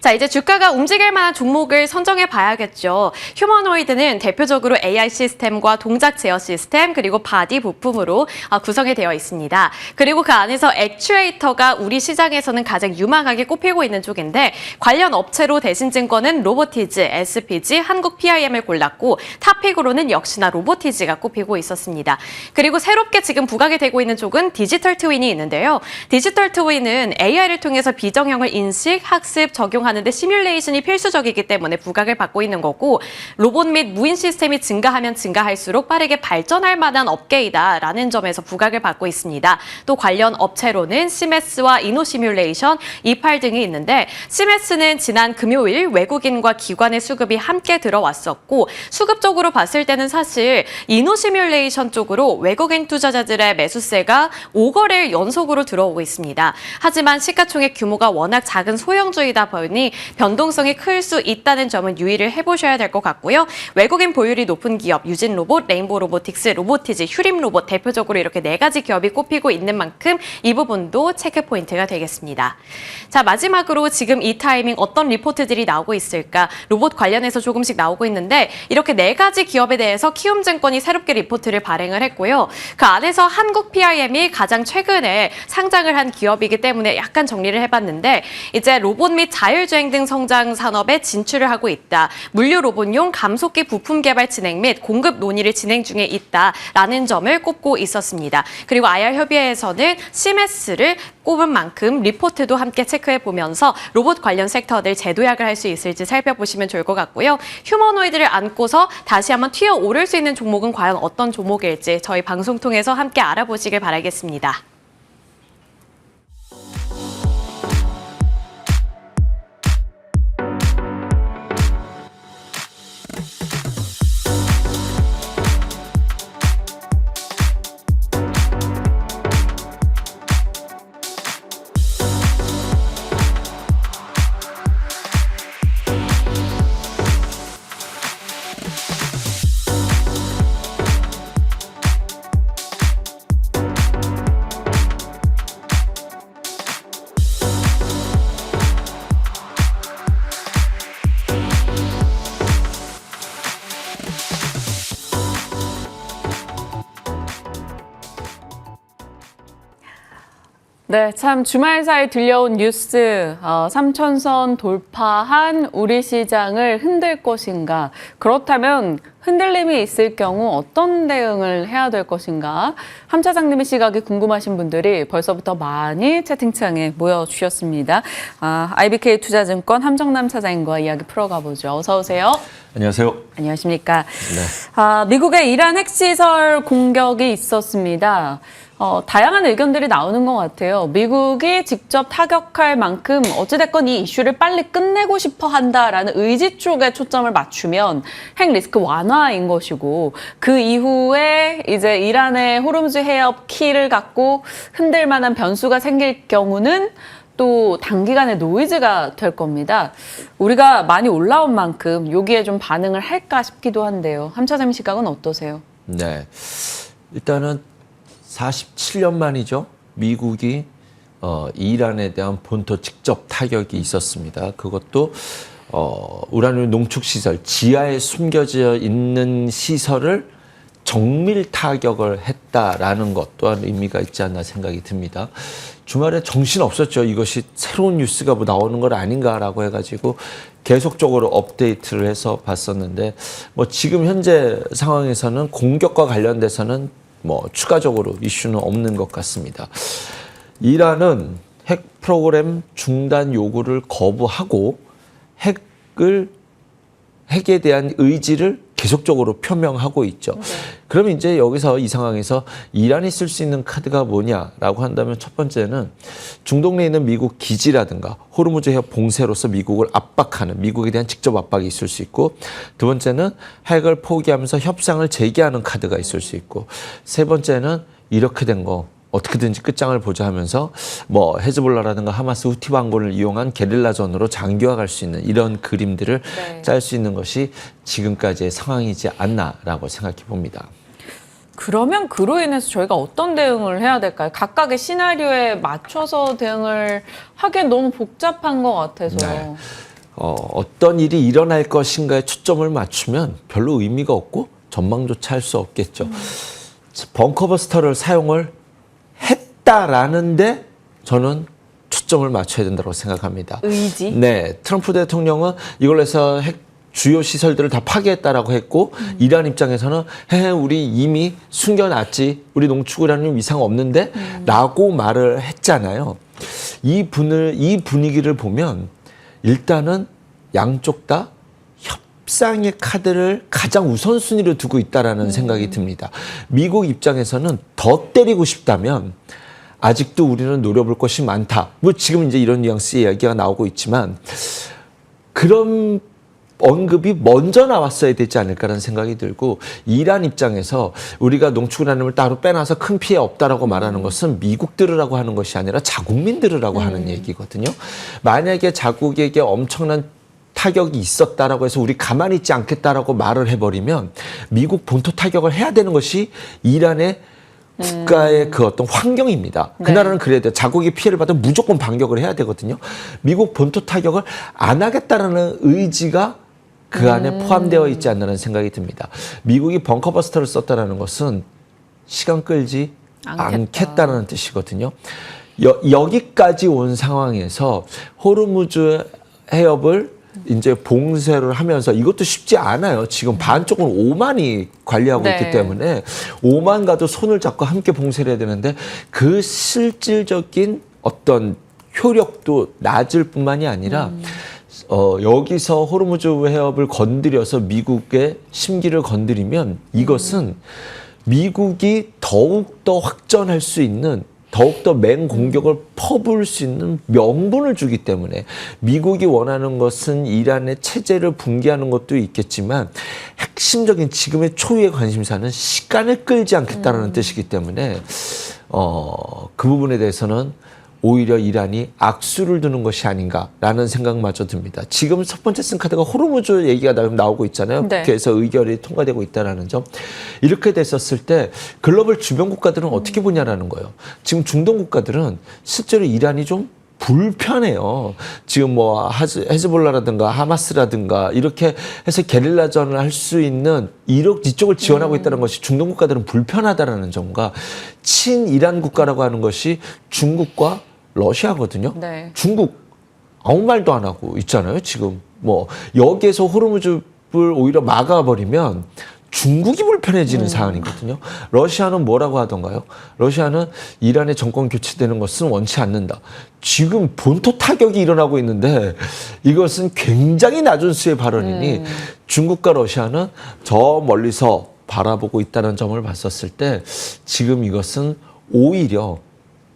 C: 자, 이제 주가가 움직일 만한 종목을 선정해 봐야겠죠. 휴머노이드는 대표적으로 AI 시스템과 동작 제어 시스템 그리고 바디 부품으로 구성이 되어 있습니다. 그리고 그 안에서 액추에이터가 우리 시장에서는 가장 유망하게 꼽히고 있는 쪽인데 관련 업체로 대신증권은 로보티즈, SPG, 한국 PIM을 골랐고 탑픽으로는 역시나 로보티즈가 꼽히고 있었습니다. 그리고 새롭게 지금 부각이 되고 있는 쪽은 디지털 트윈이 있는데요. 디지털 트윈은 AI를 통해서 비정형을 인식, 학습, 적용하는 하는데 시뮬레이션이 필수적이기 때문에 부각을 받고 있는 거고 로봇 및 무인 시스템이 증가하면 증가할수록 빠르게 발전할 만한 업계이다라는 점에서 부각을 받고 있습니다. 또 관련 업체로는 시메스와 이노시뮬레이션, 이팔 등이 있는데 시메스는 지난 금요일 외국인과 기관의 수급이 함께 들어왔었고 수급적으로 봤을 때는 사실 이노시뮬레이션 쪽으로 외국인 투자자들의 매수세가 5거래일 연속으로 들어오고 있습니다. 하지만 시가총액 규모가 워낙 작은 소형주이다 보니 변동성이 클 수 있다는 점은 유의를 해보셔야 될 것 같고요. 외국인 보유율이 높은 기업 유진로봇, 레인보우 로보틱스, 로보티즈, 휴림로봇 대표적으로 이렇게 4가지 기업이 꼽히고 있는 만큼 이 부분도 체크 포인트가 되겠습니다. 자, 마지막으로 지금 이 타이밍 어떤 리포트들이 나오고 있을까? 로봇 관련해서 조금씩 나오고 있는데 이렇게 4가지 기업에 대해서 키움증권이 새롭게 리포트를 발행을 했고요. 그 안에서 한국 PIM이 가장 최근에 상장을 한 기업이기 때문에 약간 정리를 해봤는데 이제 로봇 및 자율주행 등 성장 산업에 진출을 하고 있다. 물류 로봇용 감속기 부품 개발 진행 및 공급 논의를 진행 중에 있다라는 점을 꼽고 있었습니다. 그리고 IR협의회에서는 시메스를 꼽은 만큼 리포트도 함께 체크해 보면서 로봇 관련 섹터들 재도약을 할 수 있을지 살펴보시면 좋을 것 같고요. 휴머노이드를 안고서 다시 한번 튀어 오를 수 있는 종목은 과연 어떤 종목일지 저희 방송 통해서 함께 알아보시길 바라겠습니다.
A: 네, 참 주말 사이 들려온 뉴스, 3천선 돌파한 우리 시장을 흔들 것인가? 그렇다면 흔들림이 있을 경우 어떤 대응을 해야 될 것인가? 함 차장님의 시각이 궁금하신 분들이 벌써부터 많이 채팅창에 모여주셨습니다. IBK 투자증권 함정남 차장님과 이야기 풀어가 보죠. 어서 오세요.
D: 안녕하세요.
A: 안녕하십니까?
D: 네.
A: 미국의 이란 핵시설 공격이 있었습니다. 다양한 의견들이 나오는 것 같아요. 미국이 직접 타격할 만큼 어찌됐건 이 이슈를 빨리 끝내고 싶어 한다라는 의지 쪽에 초점을 맞추면 핵 리스크 완화인 것이고 그 이후에 이제 이란의 호르무즈 해협 키를 갖고 흔들 만한 변수가 생길 경우는 또 단기간에 노이즈가 될 겁니다. 우리가 많이 올라온 만큼 여기에 좀 반응을 할까 싶기도 한데요. 함 차장님 시각은 어떠세요?
D: 네. 일단은 47년 만이죠. 미국이 이란에 대한 본토 직접 타격이 있었습니다. 그것도 우라늄 농축 시설, 지하에 숨겨져 있는 시설을 정밀 타격을 했다라는 것 또한 의미가 있지 않나 생각이 듭니다. 주말에 정신 없었죠. 이것이 새로운 뉴스가 뭐 나오는 건 아닌가라고 해가지고 계속적으로 업데이트를 해서 봤었는데 뭐 지금 현재 상황에서는 공격과 관련돼서는 뭐 추가적으로 이슈는 없는 것 같습니다. 이란은 핵 프로그램 중단 요구를 거부하고 핵에 대한 의지를 계속적으로 표명하고 있죠. 그러면 이제 여기서 이 상황에서 이란이 쓸 수 있는 카드가 뭐냐라고 한다면 첫 번째는 중동 내에 있는 미국 기지라든가 호르무즈 해협 봉쇄로서 미국을 압박하는 미국에 대한 직접 압박이 있을 수 있고 두 번째는 핵을 포기하면서 협상을 재개하는 카드가 있을 수 있고 세 번째는 이렇게 된 거 어떻게든지 끝장을 보자 하면서 뭐 헤즈볼라라든가 하마스 후티 반군을 이용한 게릴라전으로 장기화할 수 있는 이런 그림들을 짤 수 있는 것이 지금까지의 상황이지 않나라고 생각해 봅니다.
A: 그러면 그로 인해서 저희가 어떤 대응을 해야 될까요? 각각의 시나리오에 맞춰서 대응을 하기엔 너무 복잡한 것 같아서.
D: 네. 어떤 일이 일어날 것인가에 초점을 맞추면 별로 의미가 없고 전망조차 할 수 없겠죠. 벙커버스터를 사용을 했다라는데 저는 초점을 맞춰야 된다고 생각합니다.
A: 의지?
D: 네, 트럼프 대통령은 이걸로 해서 핵 주요 시설들을 다 파괴했다라고 했고 이란 입장에서는 우리 이미 숨겨놨지 우리 농축우라는 이상 없는데 라고 말을 했잖아요. 이 분위기를 보면 일단은 양쪽 다 협상의 카드를 가장 우선순위로 두고 있다라는 생각이 듭니다. 미국 입장에서는 더 때리고 싶다면 아직도 우리는 노려볼 것이 많다. 뭐 지금 이제 이런 뉘앙스의 이야기가 나오고 있지만 그런 언급이 먼저 나왔어야 되지 않을까라는 생각이 들고, 이란 입장에서 우리가 농축 우라늄을 따로 빼놔서 큰 피해 없다라고 말하는 것은 미국 들으라고 하는 것이 아니라 자국민 들으라고 하는 얘기거든요. 만약에 자국에게 엄청난 타격이 있었다라고 해서 우리 가만히 있지 않겠다라고 말을 해버리면 미국 본토 타격을 해야 되는 것이 이란의 국가의 그 어떤 환경입니다. 그
A: 네.
D: 나라는 그래야 돼요. 자국이 피해를 받으면 무조건 반격을 해야 되거든요. 미국 본토 타격을 안 하겠다라는 의지가 그 안에 포함되어 있지 않나라는 생각이 듭니다. 미국이 벙커버스터를 썼다라는 것은 시간 끌지 않겠다라는 뜻이거든요. 여기까지 온 상황에서 호르무즈 해협을 이제 봉쇄를 하면서, 이것도 쉽지 않아요. 지금 반쪽은 오만이 관리하고
A: 네.
D: 있기 때문에 오만과도 손을 잡고 함께 봉쇄를 해야 되는데 그 실질적인 어떤 효력도 낮을 뿐만이 아니라 여기서 호르무즈 해협을 건드려서 미국의 심기를 건드리면 이것은 미국이 더욱더 확전할 수 있는, 더욱더 맹공격을 퍼부을 수 있는 명분을 주기 때문에, 미국이 원하는 것은 이란의 체제를 붕괴하는 것도 있겠지만 핵심적인 지금의 초유의 관심사는 시간을 끌지 않겠다는 뜻이기 때문에 그 부분에 대해서는 오히려 이란이 악수를 두는 것이 아닌가라는 생각마저 듭니다. 지금 첫 번째 쓴 카드가 호르무즈 얘기가 나오고 있잖아요.
A: 네.
D: 국회에서 의결이 통과되고 있다는 점. 이렇게 됐었을 때 글로벌 주변 국가들은 어떻게 보냐라는 거예요. 지금 중동 국가들은 실제로 이란이 좀 불편해요. 지금 뭐 헤즈볼라라든가 하마스라든가 이렇게 해서 게릴라전을 할 수 있는 이쪽을 지원하고 있다는 것이 중동 국가들은 불편하다라는 점과, 친이란 국가라고 하는 것이 중국과 러시아거든요.
A: 네.
D: 중국 아무 말도 안 하고 있잖아요. 지금 뭐 여기에서 호르무즈를 오히려 막아버리면 중국이 불편해지는 사안이거든요. 러시아는 뭐라고 하던가요? 러시아는 이란의 정권 교체되는 것은 원치 않는다. 지금 본토 타격이 일어나고 있는데 이것은 굉장히 낮은 수의 발언이니 중국과 러시아는 저 멀리서 바라보고 있다는 점을 봤었을 때 지금 이것은 오히려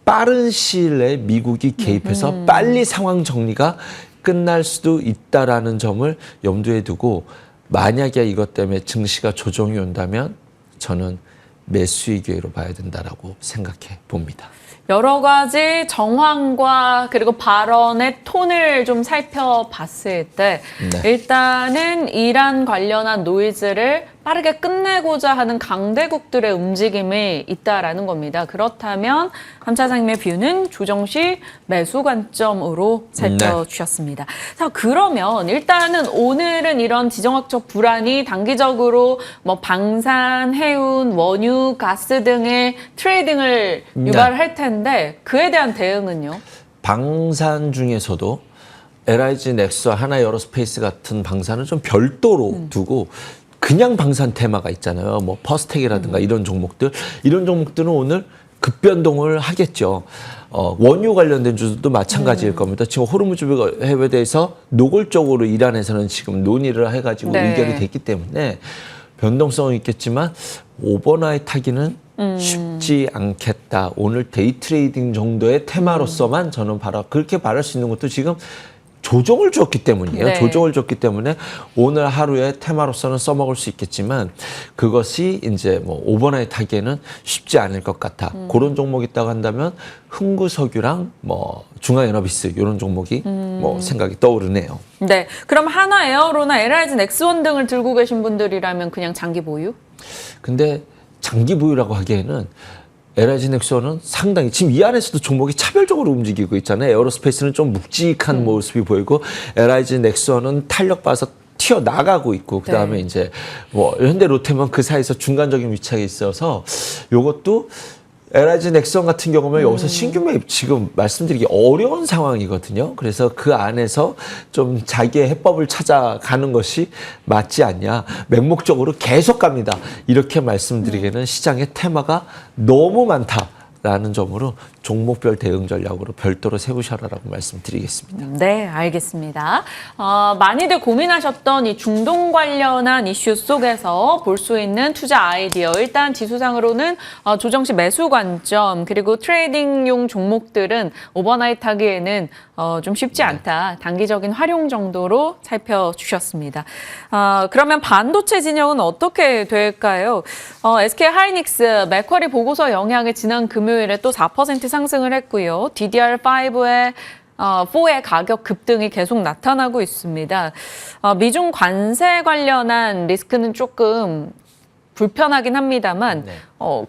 D: 빠른 시일 내에 미국이 개입해서 빨리 상황 정리가 끝날 수도 있다라는 점을 염두에 두고, 만약에 이것 때문에 증시가 조정이 온다면 저는 매수의 기회로 봐야 된다라고 생각해 봅니다.
A: 여러 가지 정황과 그리고 발언의 톤을 좀 살펴봤을 때
D: 네.
A: 일단은 이란 관련한 노이즈를 빠르게 끝내고자 하는 강대국들의 움직임이 있다라는 겁니다. 그렇다면 함차장님의 뷰는 조정 시 매수 관점으로 살펴주셨습니다. 자, 그러면 일단은 오늘은 이런 지정학적 불안이 단기적으로 뭐 방산, 해운, 원유, 가스 등의 트레이딩을 유발할 텐데 그에 대한 대응은요?
D: 방산 중에서도 LIG 넥스와 하나 에어로스페이스 같은 방산은 좀 별도로 두고, 그냥 방산 테마가 있잖아요. 뭐 퍼스텍이라든가 이런 종목들은 오늘 급변동을 하겠죠. 원유 관련된 주들도 마찬가지일 겁니다. 지금 호르무즈 해협에 대해서 노골적으로 이란에서는 지금 논의를 해가지고
A: 네.
D: 의결이 됐기 때문에 변동성은 있겠지만 오버나잇 하기는 쉽지 않겠다. 오늘 데이 트레이딩 정도의 테마로서만 저는 그렇게 말할 수 있는 것도 지금 조정을 줬기 때문이에요.
A: 네.
D: 조정을 줬기 때문에 오늘 하루에 테마로서는 써먹을 수 있겠지만 그것이 이제 뭐 오버나잇 하기에는 쉽지 않을 것 같아. 그런 종목이 있다고 한다면 흥구석유랑 뭐 중앙에너비스 이런 종목이 뭐 생각이 떠오르네요.
A: 네, 그럼 하나 에어로나 LIG 넥스원 등을 들고 계신 분들이라면 그냥 장기 보유?
D: 근데 장기 보유라고 하기에는 LIG 넥스원은 상당히 지금 이 안에서도 종목이 차별적으로 움직이고 있잖아요. 에어로스페이스는 좀 묵직한 모습이 보이고 LIG 넥스원은 탄력 봐서 튀어나가고 있고, 그다음에
A: 네.
D: 이제 뭐 현대 롯데만 그 사이에서 중간적인 위치에 있어서 요것도 LIG 넥스원 같은 경우는 여기서 신규 매입 지금 말씀드리기 어려운 상황이거든요. 그래서 그 안에서 좀 자기의 해법을 찾아가는 것이 맞지 않냐. 맹목적으로 계속 갑니다. 이렇게 말씀드리기에는 시장의 테마가 너무 많다. 라는 점으로 종목별 대응 전략으로 별도로 세우셔라라고 말씀드리겠습니다.
A: 네, 알겠습니다. 많이들 고민하셨던 이 중동 관련한 이슈 속에서 볼 수 있는 투자 아이디어. 일단 지수상으로는 조정 시 매수 관점, 그리고 트레이딩용 종목들은 오버나잇 하기에는 좀 쉽지 않다. 단기적인 활용 정도로 살펴주셨습니다. 그러면 반도체 진영은 어떻게 될까요? SK 하이닉스 맥쿼리 보고서 영향에 지난 금요일에 또 4% 상승을 했고요. DDR5의 4의 가격 급등이 계속 나타나고 있습니다. 미중 관세 관련한 리스크는 조금 불편하긴 합니다만
D: 네.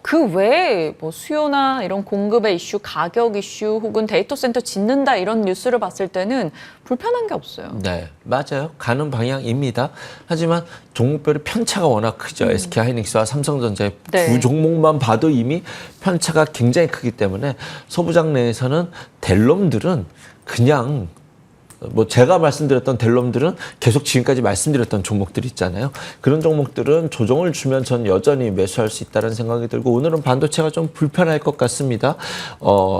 A: 그 외에 뭐 수요나 이런 공급의 이슈, 가격 이슈 혹은 데이터 센터 짓는다 이런 뉴스를 봤을 때는 불편한 게 없어요.
D: 네, 맞아요. 가는 방향입니다. 하지만 종목별의 편차가 워낙 크죠. SK 하이닉스와 삼성전자의
A: 네.
D: 두 종목만 봐도 이미 편차가 굉장히 크기 때문에 소부장 내에서는 델럼들은 그냥 뭐 제가 말씀드렸던 델럼들은 계속 지금까지 말씀드렸던 종목들 있잖아요. 그런 종목들은 조정을 주면 전 여전히 매수할 수 있다는 생각이 들고 오늘은 반도체가 좀 불편할 것 같습니다.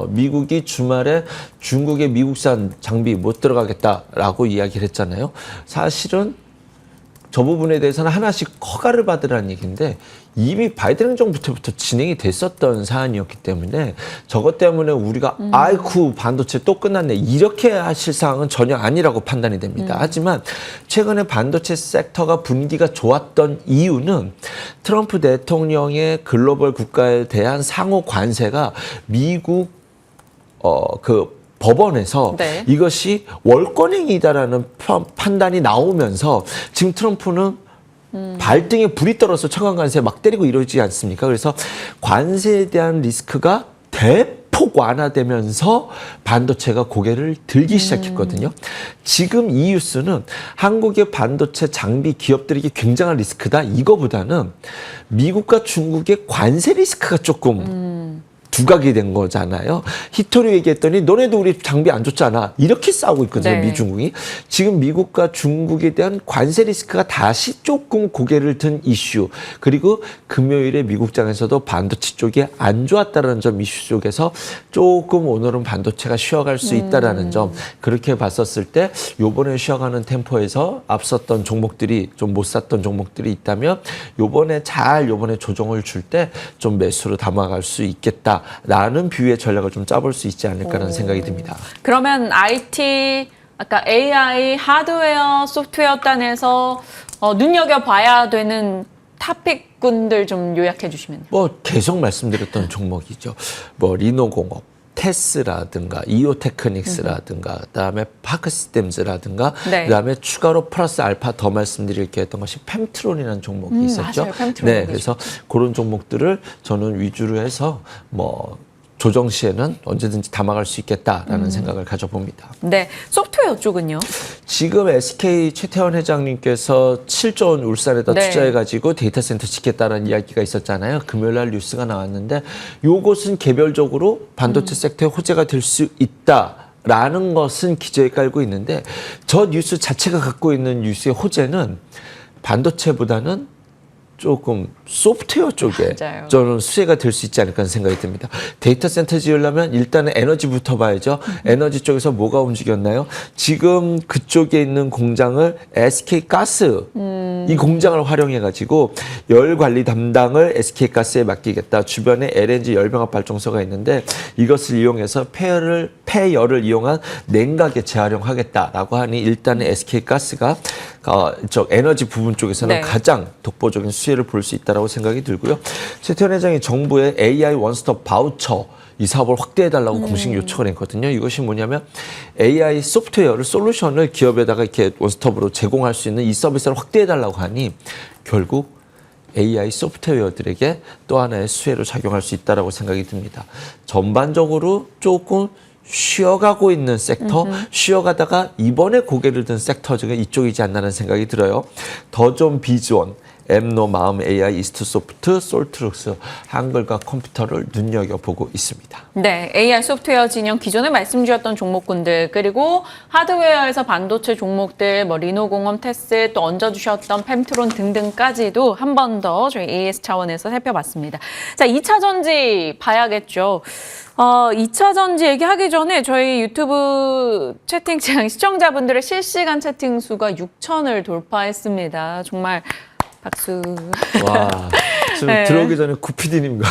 D: 미국이 주말에 중국의 미국산 장비 못 들어가겠다라고 이야기를 했잖아요. 사실은 저 부분에 대해서는 하나씩 허가를 받으라는 얘기인데 이미 바이든 행정부 때부터 진행이 됐었던 사안이었기 때문에 저것 때문에 우리가 아이쿠 반도체 또 끝났네 이렇게 하실 상황은 전혀 아니라고 판단이 됩니다. 하지만 최근에 반도체 섹터가 분위기가 좋았던 이유는 트럼프 대통령의 글로벌 국가에 대한 상호 관세가 미국 법원에서
A: 네.
D: 이것이 월권행위다라는 판단이 나오면서 지금 트럼프는 발등에 불이 떨어서 청관 관세 막 때리고 이러지 않습니까? 그래서 관세에 대한 리스크가 대폭 완화되면서 반도체가 고개를 들기 시작했거든요. 지금 이 뉴스는 한국의 반도체 장비 기업들에게 굉장한 리스크다. 이거보다는 미국과 중국의 관세 리스크가 조금 두각이 된 거잖아요. 히토리 얘기했더니 너네도 우리 장비 안 줬잖아. 이렇게 싸우고 있거든요.
A: 네.
D: 미중국이. 지금 미국과 중국에 대한 관세 리스크가 다시 조금 고개를 든 이슈. 그리고 금요일에 미국장에서도 반도체 쪽이 안 좋았다는 점 이슈 쪽에서 조금 오늘은 반도체가 쉬어갈 수 있다라는 점. 그렇게 봤었을 때 요번에 쉬어가는 템포에서 앞섰던 종목들이 좀 못 샀던 종목들이 있다면 요번에 조정을 줄 때 좀 매수로 담아갈 수 있겠다. 라는 뷰의 전략을 좀 짜볼 수 있지 않을까라는 생각이 듭니다.
A: 그러면 IT, 아까 AI, 하드웨어, 소프트웨어 단에서 눈여겨봐야 되는 탑픽군들 좀 요약해 주시면.
D: 뭐 계속 말씀드렸던 종목이죠. 뭐 리노공업, 테스라든가 이오테크닉스라든가 그다음에 파크시스템즈라든가
A: 네.
D: 그다음에 추가로 플러스 알파 더 말씀드릴게 했던 것이 펜트론이라는 종목이 있었죠.
A: 맞아요. 펜트론.
D: 네, 그래서 그런 종목들을 저는 위주로 해서 뭐 조정 시에는 언제든지 담아갈 수 있겠다라는 생각을 가져봅니다.
A: 네, 소프트웨어 쪽은요?
D: 지금 SK 최태원 회장님께서 7조 원 울산에다
A: 네.
D: 투자해가지고 데이터 센터 짓겠다는 이야기가 있었잖아요. 금요일 날 뉴스가 나왔는데 요것은 개별적으로 반도체 섹터의 호재가 될 수 있다라는 것은 기저에 깔고 있는데 저 뉴스 자체가 갖고 있는 뉴스의 호재는 반도체보다는 조금 소프트웨어 쪽에
A: 맞아요.
D: 저는 수혜가 될 수 있지 않을까 하는 생각이 듭니다. 데이터 센터 지으려면 일단은 에너지부터 봐야죠. 에너지 쪽에서 뭐가 움직였나요? 지금 그쪽에 있는 공장을 SK가스 이 공장을 활용해가지고 열 관리 담당을 SK가스에 맡기겠다. 주변에 LNG 열병합 발전소가 있는데 이것을 이용해서 폐열을 이용한 냉각에 재활용하겠다라고 하니 일단은 SK가스가 저 에너지 부분 쪽에서는
A: 네.
D: 가장 독보적인 수혜를 볼 수 있다라고 생각이 들고요. 최태원 회장이 정부에 AI 원스톱 바우처 이 사업을 확대해달라고 공식 요청을 했거든요. 이것이 뭐냐면 AI 소프트웨어를 솔루션을 기업에다가 이렇게 원스톱으로 제공할 수 있는 이 서비스를 확대해달라고 하니 결국 AI 소프트웨어들에게 또 하나의 수혜로 작용할 수 있다라고 생각이 듭니다. 전반적으로 조금 쉬어가고 있는 섹터, 쉬어가다가 이번에 고개를 든 섹터 중에 이쪽이지 않나는 생각이 들어요. 더 좀 비즈원, 엠노, 마음 AI, 이스트소프트, 솔트룩스, 한글과 컴퓨터를 눈여겨보고 있습니다.
A: 네, AI 소프트웨어 진영 기존에 말씀 주셨던 종목군들 그리고 하드웨어에서 반도체 종목들 뭐 리노공업, 테스 또 얹어주셨던 펜트론 등등까지도 한 번 더 저희 AS 차원에서 살펴봤습니다. 자, 2차 전지 봐야겠죠. 2차 전지 얘기하기 전에 저희 유튜브 채팅창 시청자분들의 실시간 채팅 수가 6,000을 돌파했습니다. 정말 박수.
D: 와, 지금
A: 네.
D: 들어오기 전에 구피디님과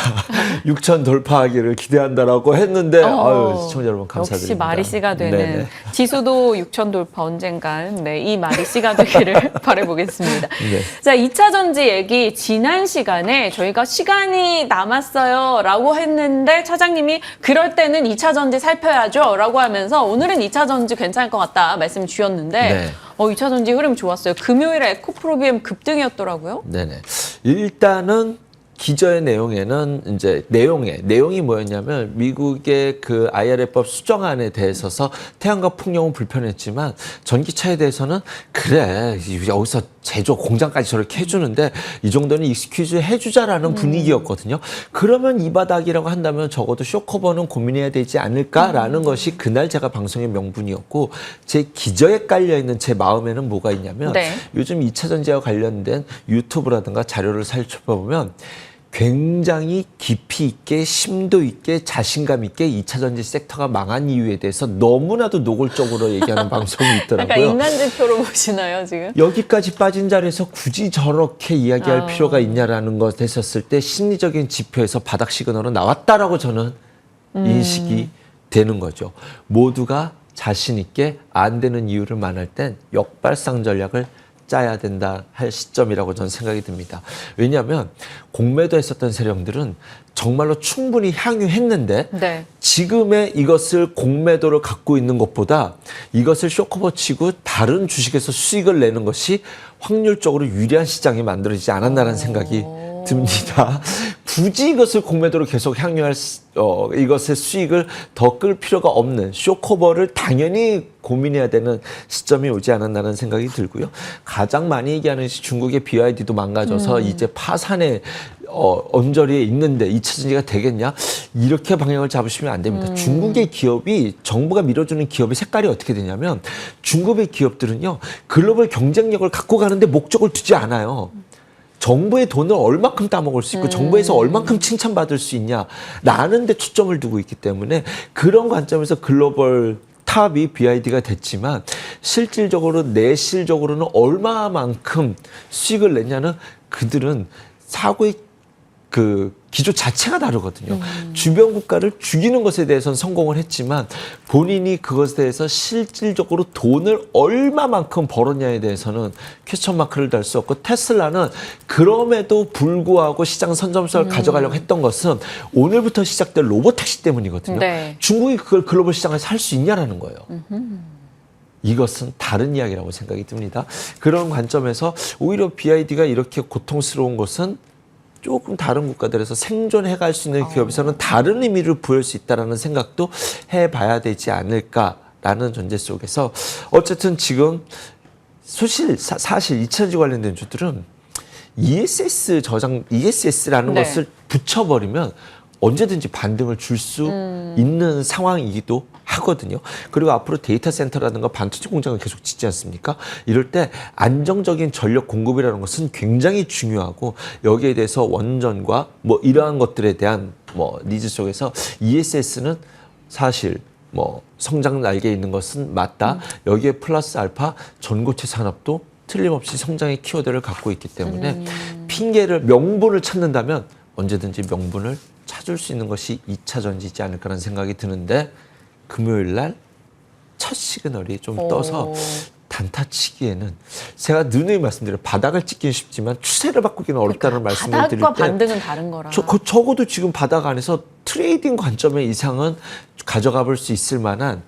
D: 6천 돌파하기를 기대한다라고 했는데 아유, 시청자 여러분 감사드립니다.
A: 역시 마리씨가 되는
D: 네네.
A: 지수도 6천 돌파 언젠간 이 마리씨가 되기를 바라보겠습니다.
D: 네.
A: 자, 2차 전지 얘기 지난 시간에 저희가 시간이 남았어요 라고 했는데 차장님이 그럴 때는 2차 전지 살펴야죠 라고 하면서 오늘은 2차 전지 괜찮을 것 같다 말씀 주셨는데
D: 네.
A: 2차 전지 흐름 좋았어요. 금요일에 에코프로비엠 급등이었더라고요.
D: 네네. 일단은 기저의 내용에는 이제 내용이 뭐였냐면 미국의 그 IRA법 수정안에 대해서서 태양광 풍력은 불편했지만 전기차에 대해서는 그래 여기서 제조 공장까지 저렇게 해주는데 이 정도는 익스큐즈 해주자라는 분위기였거든요. 그러면 이 바닥이라고 한다면 적어도 쇼커버는 고민해야 되지 않을까라는 것이 그날 제가 방송의 명분이었고 제 기저에 깔려있는 제 마음에는 뭐가 있냐면
A: 네.
D: 요즘 2차 전지와 관련된 유튜브라든가 자료를 살펴보면 굉장히 깊이 있게 심도 있게 자신감 있게 2차 전지 섹터가 망한 이유에 대해서 너무나도 노골적으로 얘기하는 방송이
A: 약간
D: 있더라고요.
A: 인간지표로 보시나요 지금?
D: 여기까지 빠진 자리에서 굳이 저렇게 이야기할
A: 아.
D: 필요가 있냐라는 것 했었을 때 심리적인 지표에서 바닥 시그널은 나왔다라고 저는 인식이 되는 거죠. 모두가 자신 있게 안 되는 이유를 만날 땐 역발상 전략을 짜야 된다 할 시점이라고 저는 생각이 듭니다. 왜냐하면 공매도 했었던 세력들은 정말로 충분히 향유했는데
A: 네.
D: 지금의 이것을 공매도를 갖고 있는 것보다 이것을 쇼커버 치고 다른 주식에서 수익을 내는 것이 확률적으로 유리한 시장이 만들어지지 않았나라는 생각이 듭니다. 굳이 이것을 공매도로 계속 향유할 이것의 수익을 더 끌 필요가 없는 쇼커버를 당연히 고민해야 되는 시점이 오지 않았나라는 생각이 들고요. 가장 많이 얘기하는 것이 중국의 BYD도 망가져서 이제 파산의 언저리에 있는데 2차 전지가 되겠냐? 이렇게 방향을 잡으시면 안 됩니다. 중국의 기업이 정부가 밀어주는 기업의 색깔이 어떻게 되냐면 중국의 기업들은요. 글로벌 경쟁력을 갖고 가는데 목적을 두지 않아요. 정부의 돈을 얼마큼 따먹을 수 있고 정부에서 얼마큼 칭찬받을 수 있냐라는 데 초점을 두고 있기 때문에 그런 관점에서 글로벌 탑이 BYD가 됐지만 실질적으로 내실적으로는 얼마만큼 수익을 냈냐는 그들은 사고의 그 기조 자체가 다르거든요. 주변 국가를 죽이는 것에 대해서는 성공을 했지만 본인이 그것에 대해서 실질적으로 돈을 얼마만큼 벌었냐에 대해서는 퀘스천 마크를 달 수 없고 테슬라는 그럼에도 불구하고 시장 선점성을 가져가려고 했던 것은 오늘부터 시작될 로보택시 때문이거든요.
A: 네.
D: 중국이 그걸 글로벌 시장에서 할 수 있냐라는 거예요. 이것은 다른 이야기라고 생각이 듭니다. 그런 관점에서 오히려 BYD가 이렇게 고통스러운 것은 조금 다른 국가들에서 생존해갈 수 있는 기업에서는 다른 의미를 부여할 수 있다는 생각도 해봐야 되지 않을까라는 전제 속에서 어쨌든 지금 사실 2차 전지 관련된 주들은 ESS라는
A: 네.
D: 것을 붙여버리면 언제든지 반등을 줄 수 있는 상황이기도 하거든요. 그리고 앞으로 데이터 센터라든가 반도체 공장을 계속 짓지 않습니까? 이럴 때 안정적인 전력 공급이라는 것은 굉장히 중요하고 여기에 대해서 원전과 뭐 이러한 것들에 대한 뭐 니즈 속에서 ESS는 사실 뭐 성장 날개에 있는 것은 맞다. 여기에 플러스 알파 전고체 산업도 틀림없이 성장의 키워드를 갖고 있기 때문에 명분을 찾는다면 언제든지 명분을 찾을 수 있는 것이 2차 전지지 않을까라는 생각이 드는데 금요일 날 첫 시그널이 좀 떠서 단타치기에는 제가 누누이 말씀드려요. 바닥을 찍기는 쉽지만 추세를 바꾸기는 어렵다는 말씀을 드릴 때
A: 바닥과 반등은 다른 거라.
D: 적어도 지금 바닥 안에서 트레이딩 관점의 이상은 가져가 볼 수 있을 만한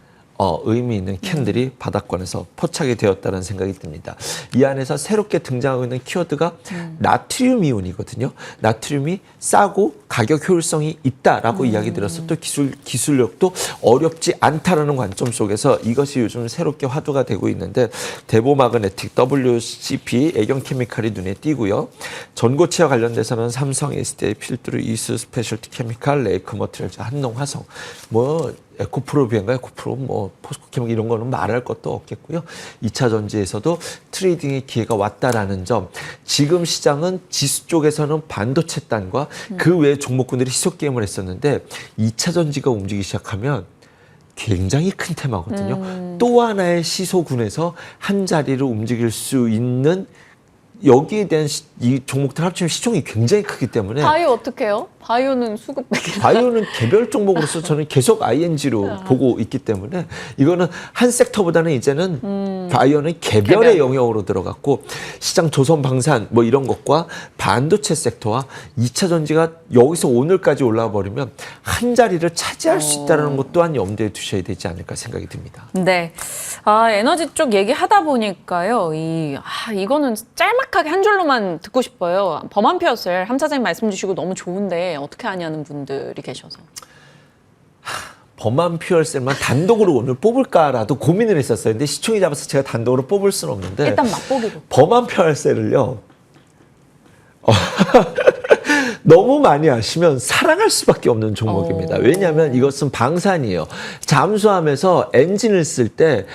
D: 의미 있는 캔들이 바닥권에서 포착이 되었다는 생각이 듭니다. 이 안에서 새롭게 등장하고 있는 키워드가 나트륨 이온이거든요. 나트륨이 싸고 가격 효율성이 있다라고 이야기 들어서 또 기술력도 어렵지 않다라는 관점 속에서 이것이 요즘 새롭게 화두가 되고 있는데 데보마그네틱, WCP, 애경케미칼이 눈에 띄고요. 전고체와 관련돼서는 삼성, SDI, 필두르, 이수, 스페셜티 케미칼, 레이크 머티리얼즈, 한농화성, 뭐 에코프로 비행가, 에코프로, 뭐 포스코케미 이런 거는 말할 것도 없겠고요. 2차 전지에서도 트레이딩의 기회가 왔다라는 점. 지금 시장은 지수 쪽에서는 반도체 단과 그 외 종목군들이 희소 게임을 했었는데 2차 전지가 움직이기 시작하면 굉장히 큰 테마거든요. 또 하나의 시소군에서 한 자리를 움직일 수 있는 여기에 대한 이 종목들 합치면 시총이 굉장히 크기 때문에
A: 바이오 어떻게 해요? 바이오는 수급되겠다.
D: 바이오는 개별 종목으로서 저는 계속 ING로 보고 있기 때문에 이거는 한 섹터보다는 이제는 바이오는 개별의 영역으로 들어갔고 시장 조선 방산 뭐 이런 것과 반도체 섹터와 2차 전지가 여기서 오늘까지 올라와 버리면 한 자리를 차지할 수 있다는 것 또한 염두에 두셔야 되지 않을까 생각이 듭니다.
A: 네. 에너지 쪽 얘기하다 보니까요. 이거는 짤막하게 한 줄로만 듣고 싶어요. 범한표였을 함 차장님 말씀 주시고 너무 좋은데 어떻게 하냐는 분들이 계셔서.
D: 범한 퓨얼셀만 단독으로 오늘 뽑을까라도 고민을 했었어요. 근데 시총이 잡아서 제가 단독으로 뽑을 수는 없는데
A: 일단 맛보기로.
D: 범한 퓨얼셀을요. 너무 많이 하시면 사랑할 수밖에 없는 종목입니다. 왜냐하면 이것은 방산이에요. 잠수함에서 엔진을 쓸 때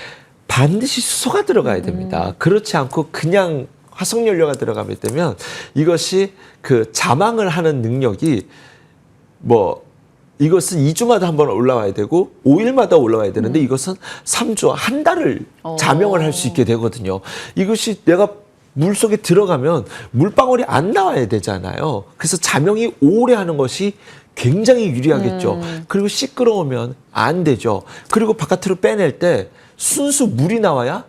D: 반드시 수소가 들어가야 됩니다. 그렇지 않고 그냥 화석연료가 들어가게 되면 이것이 그 자망을 하는 능력이 이것은 2주마다 한 번 올라와야 되고 5일마다 올라와야 되는데 이것은 3주, 한 달을 자명을 할 수 있게 되거든요. 이것이 내가 물속에 들어가면 물방울이 안 나와야 되잖아요. 그래서 자명이 오래 하는 것이 굉장히 유리하겠죠. 그리고 시끄러우면 안 되죠. 그리고 바깥으로 빼낼 때 순수 물이 나와야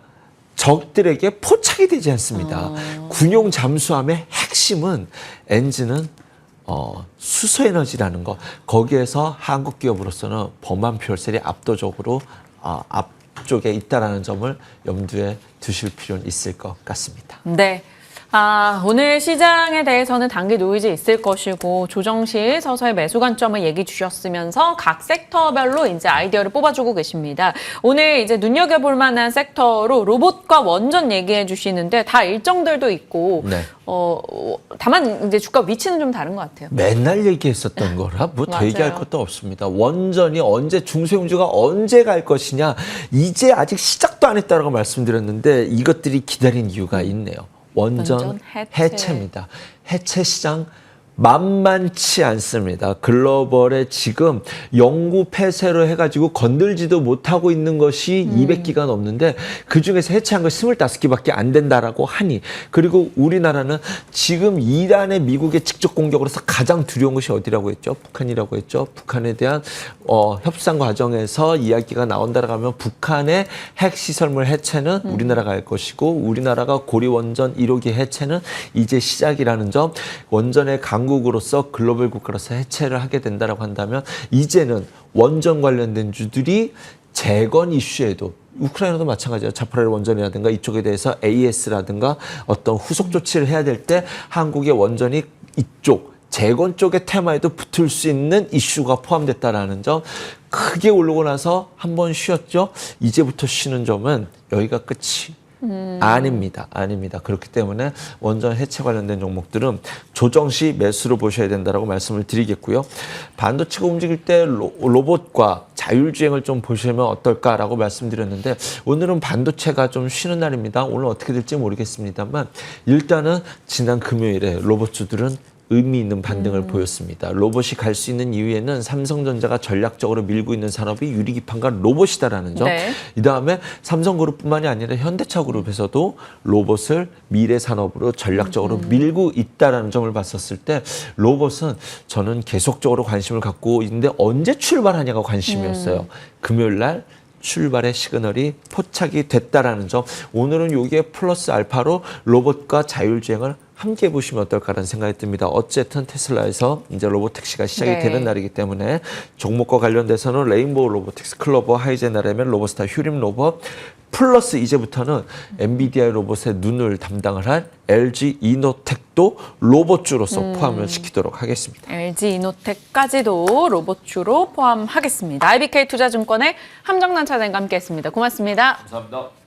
D: 적들에게 포착이 되지 않습니다. 군용 잠수함의 핵심은 엔진은 수소에너지라는 거. 거기에서 한국 기업으로서는 범한 퓨얼셀이 압도적으로 앞쪽에 있다는 점을 염두에 두실 필요는 있을 것 같습니다.
A: 네. 오늘 시장에 대해서는 단기 노이즈 있을 것이고 조정 시 서서히 매수 관점을 얘기 주셨으면서 각 섹터별로 이제 아이디어를 뽑아주고 계십니다. 오늘 이제 눈여겨볼 만한 섹터로 로봇과 원전 얘기해 주시는데 다 일정들도 있고
D: 네.
A: 다만 이제 주가 위치는 좀 다른 것 같아요.
D: 맨날 얘기했었던 거라 뭐 더
A: 맞아요.
D: 얘기할 것도 없습니다. 원전이 언제 중소형주가 언제 갈 것이냐 이제 아직 시작도 안 했다라고 말씀드렸는데 이것들이 기다린 이유가 있네요. 원전 해체입니다. 해체 시장 만만치 않습니다. 글로벌에 지금 영구 폐쇄로 해가지고 건들지도 못하고 있는 것이 200기가 넘는데 그중에서 해체한 거 25기밖에 안 된다라고 하니 그리고 우리나라는 지금 이란의 미국의 직접 공격으로서 가장 두려운 것이 어디라고 했죠? 북한이라고 했죠. 북한에 대한 협상 과정에서 이야기가 나온다라고 하면 북한의 핵시설물 해체는 우리나라가 할 것이고 우리나라가 고리원전 1호기 해체는 이제 시작이라는 점 원전의 강국으로서 글로벌 국가로서 해체를 하게 된다라고 한다면 이제는 원전 관련된 주들이 재건 이슈에도 우크라이나도 마찬가지예요. 자포로리에 원전이라든가 이쪽에 대해서 AS라든가 어떤 후속 조치를 해야 될 때 한국의 원전이 이쪽 재건 쪽의 테마에도 붙을 수 있는 이슈가 포함됐다라는 점 크게 오르고 나서 한번 쉬었죠. 이제부터 쉬는 점은 여기가 끝이 아닙니다. 그렇기 때문에 원전 해체 관련된 종목들은 조정 시 매수로 보셔야 된다라고 말씀을 드리겠고요. 반도체가 움직일 때 로봇과 자율주행을 좀 보시면 어떨까라고 말씀드렸는데 오늘은 반도체가 좀 쉬는 날입니다. 오늘 어떻게 될지 모르겠습니다만 일단은 지난 금요일에 로봇주들은 의미 있는 반등을 보였습니다. 로봇이 갈 수 있는 이유에는 삼성전자가 전략적으로 밀고 있는 산업이 유리기판과 로봇이다라는 점.
A: 네.
D: 이다음에 삼성그룹뿐만이 아니라 현대차그룹에서도 로봇을 미래 산업으로 전략적으로 밀고 있다라는 점을 봤었을 때 로봇은 저는 계속적으로 관심을 갖고 있는데 언제 출발하냐가 관심이었어요. 금요일 날 출발의 시그널이 포착이 됐다라는 점. 오늘은 여기에 플러스 알파로 로봇과 자율주행을 함께 보시면 어떨까라는 생각이 듭니다. 어쨌든 테슬라에서 이제 로보택시가 시작이
A: 네.
D: 되는 날이기 때문에 종목과 관련돼서는 레인보우 로보틱스, 클로버, 하이제너레멘, 로보스타, 휴림 로봇 플러스 이제부터는 엔비디아 로봇의 눈을 담당을 한 LG 이노텍도 로봇주로서 포함을 시키도록 하겠습니다.
A: LG 이노텍까지도 로봇주로 포함하겠습니다. IBK 투자증권의 함정난 차장과 함께했습니다. 고맙습니다.
D: 감사합니다.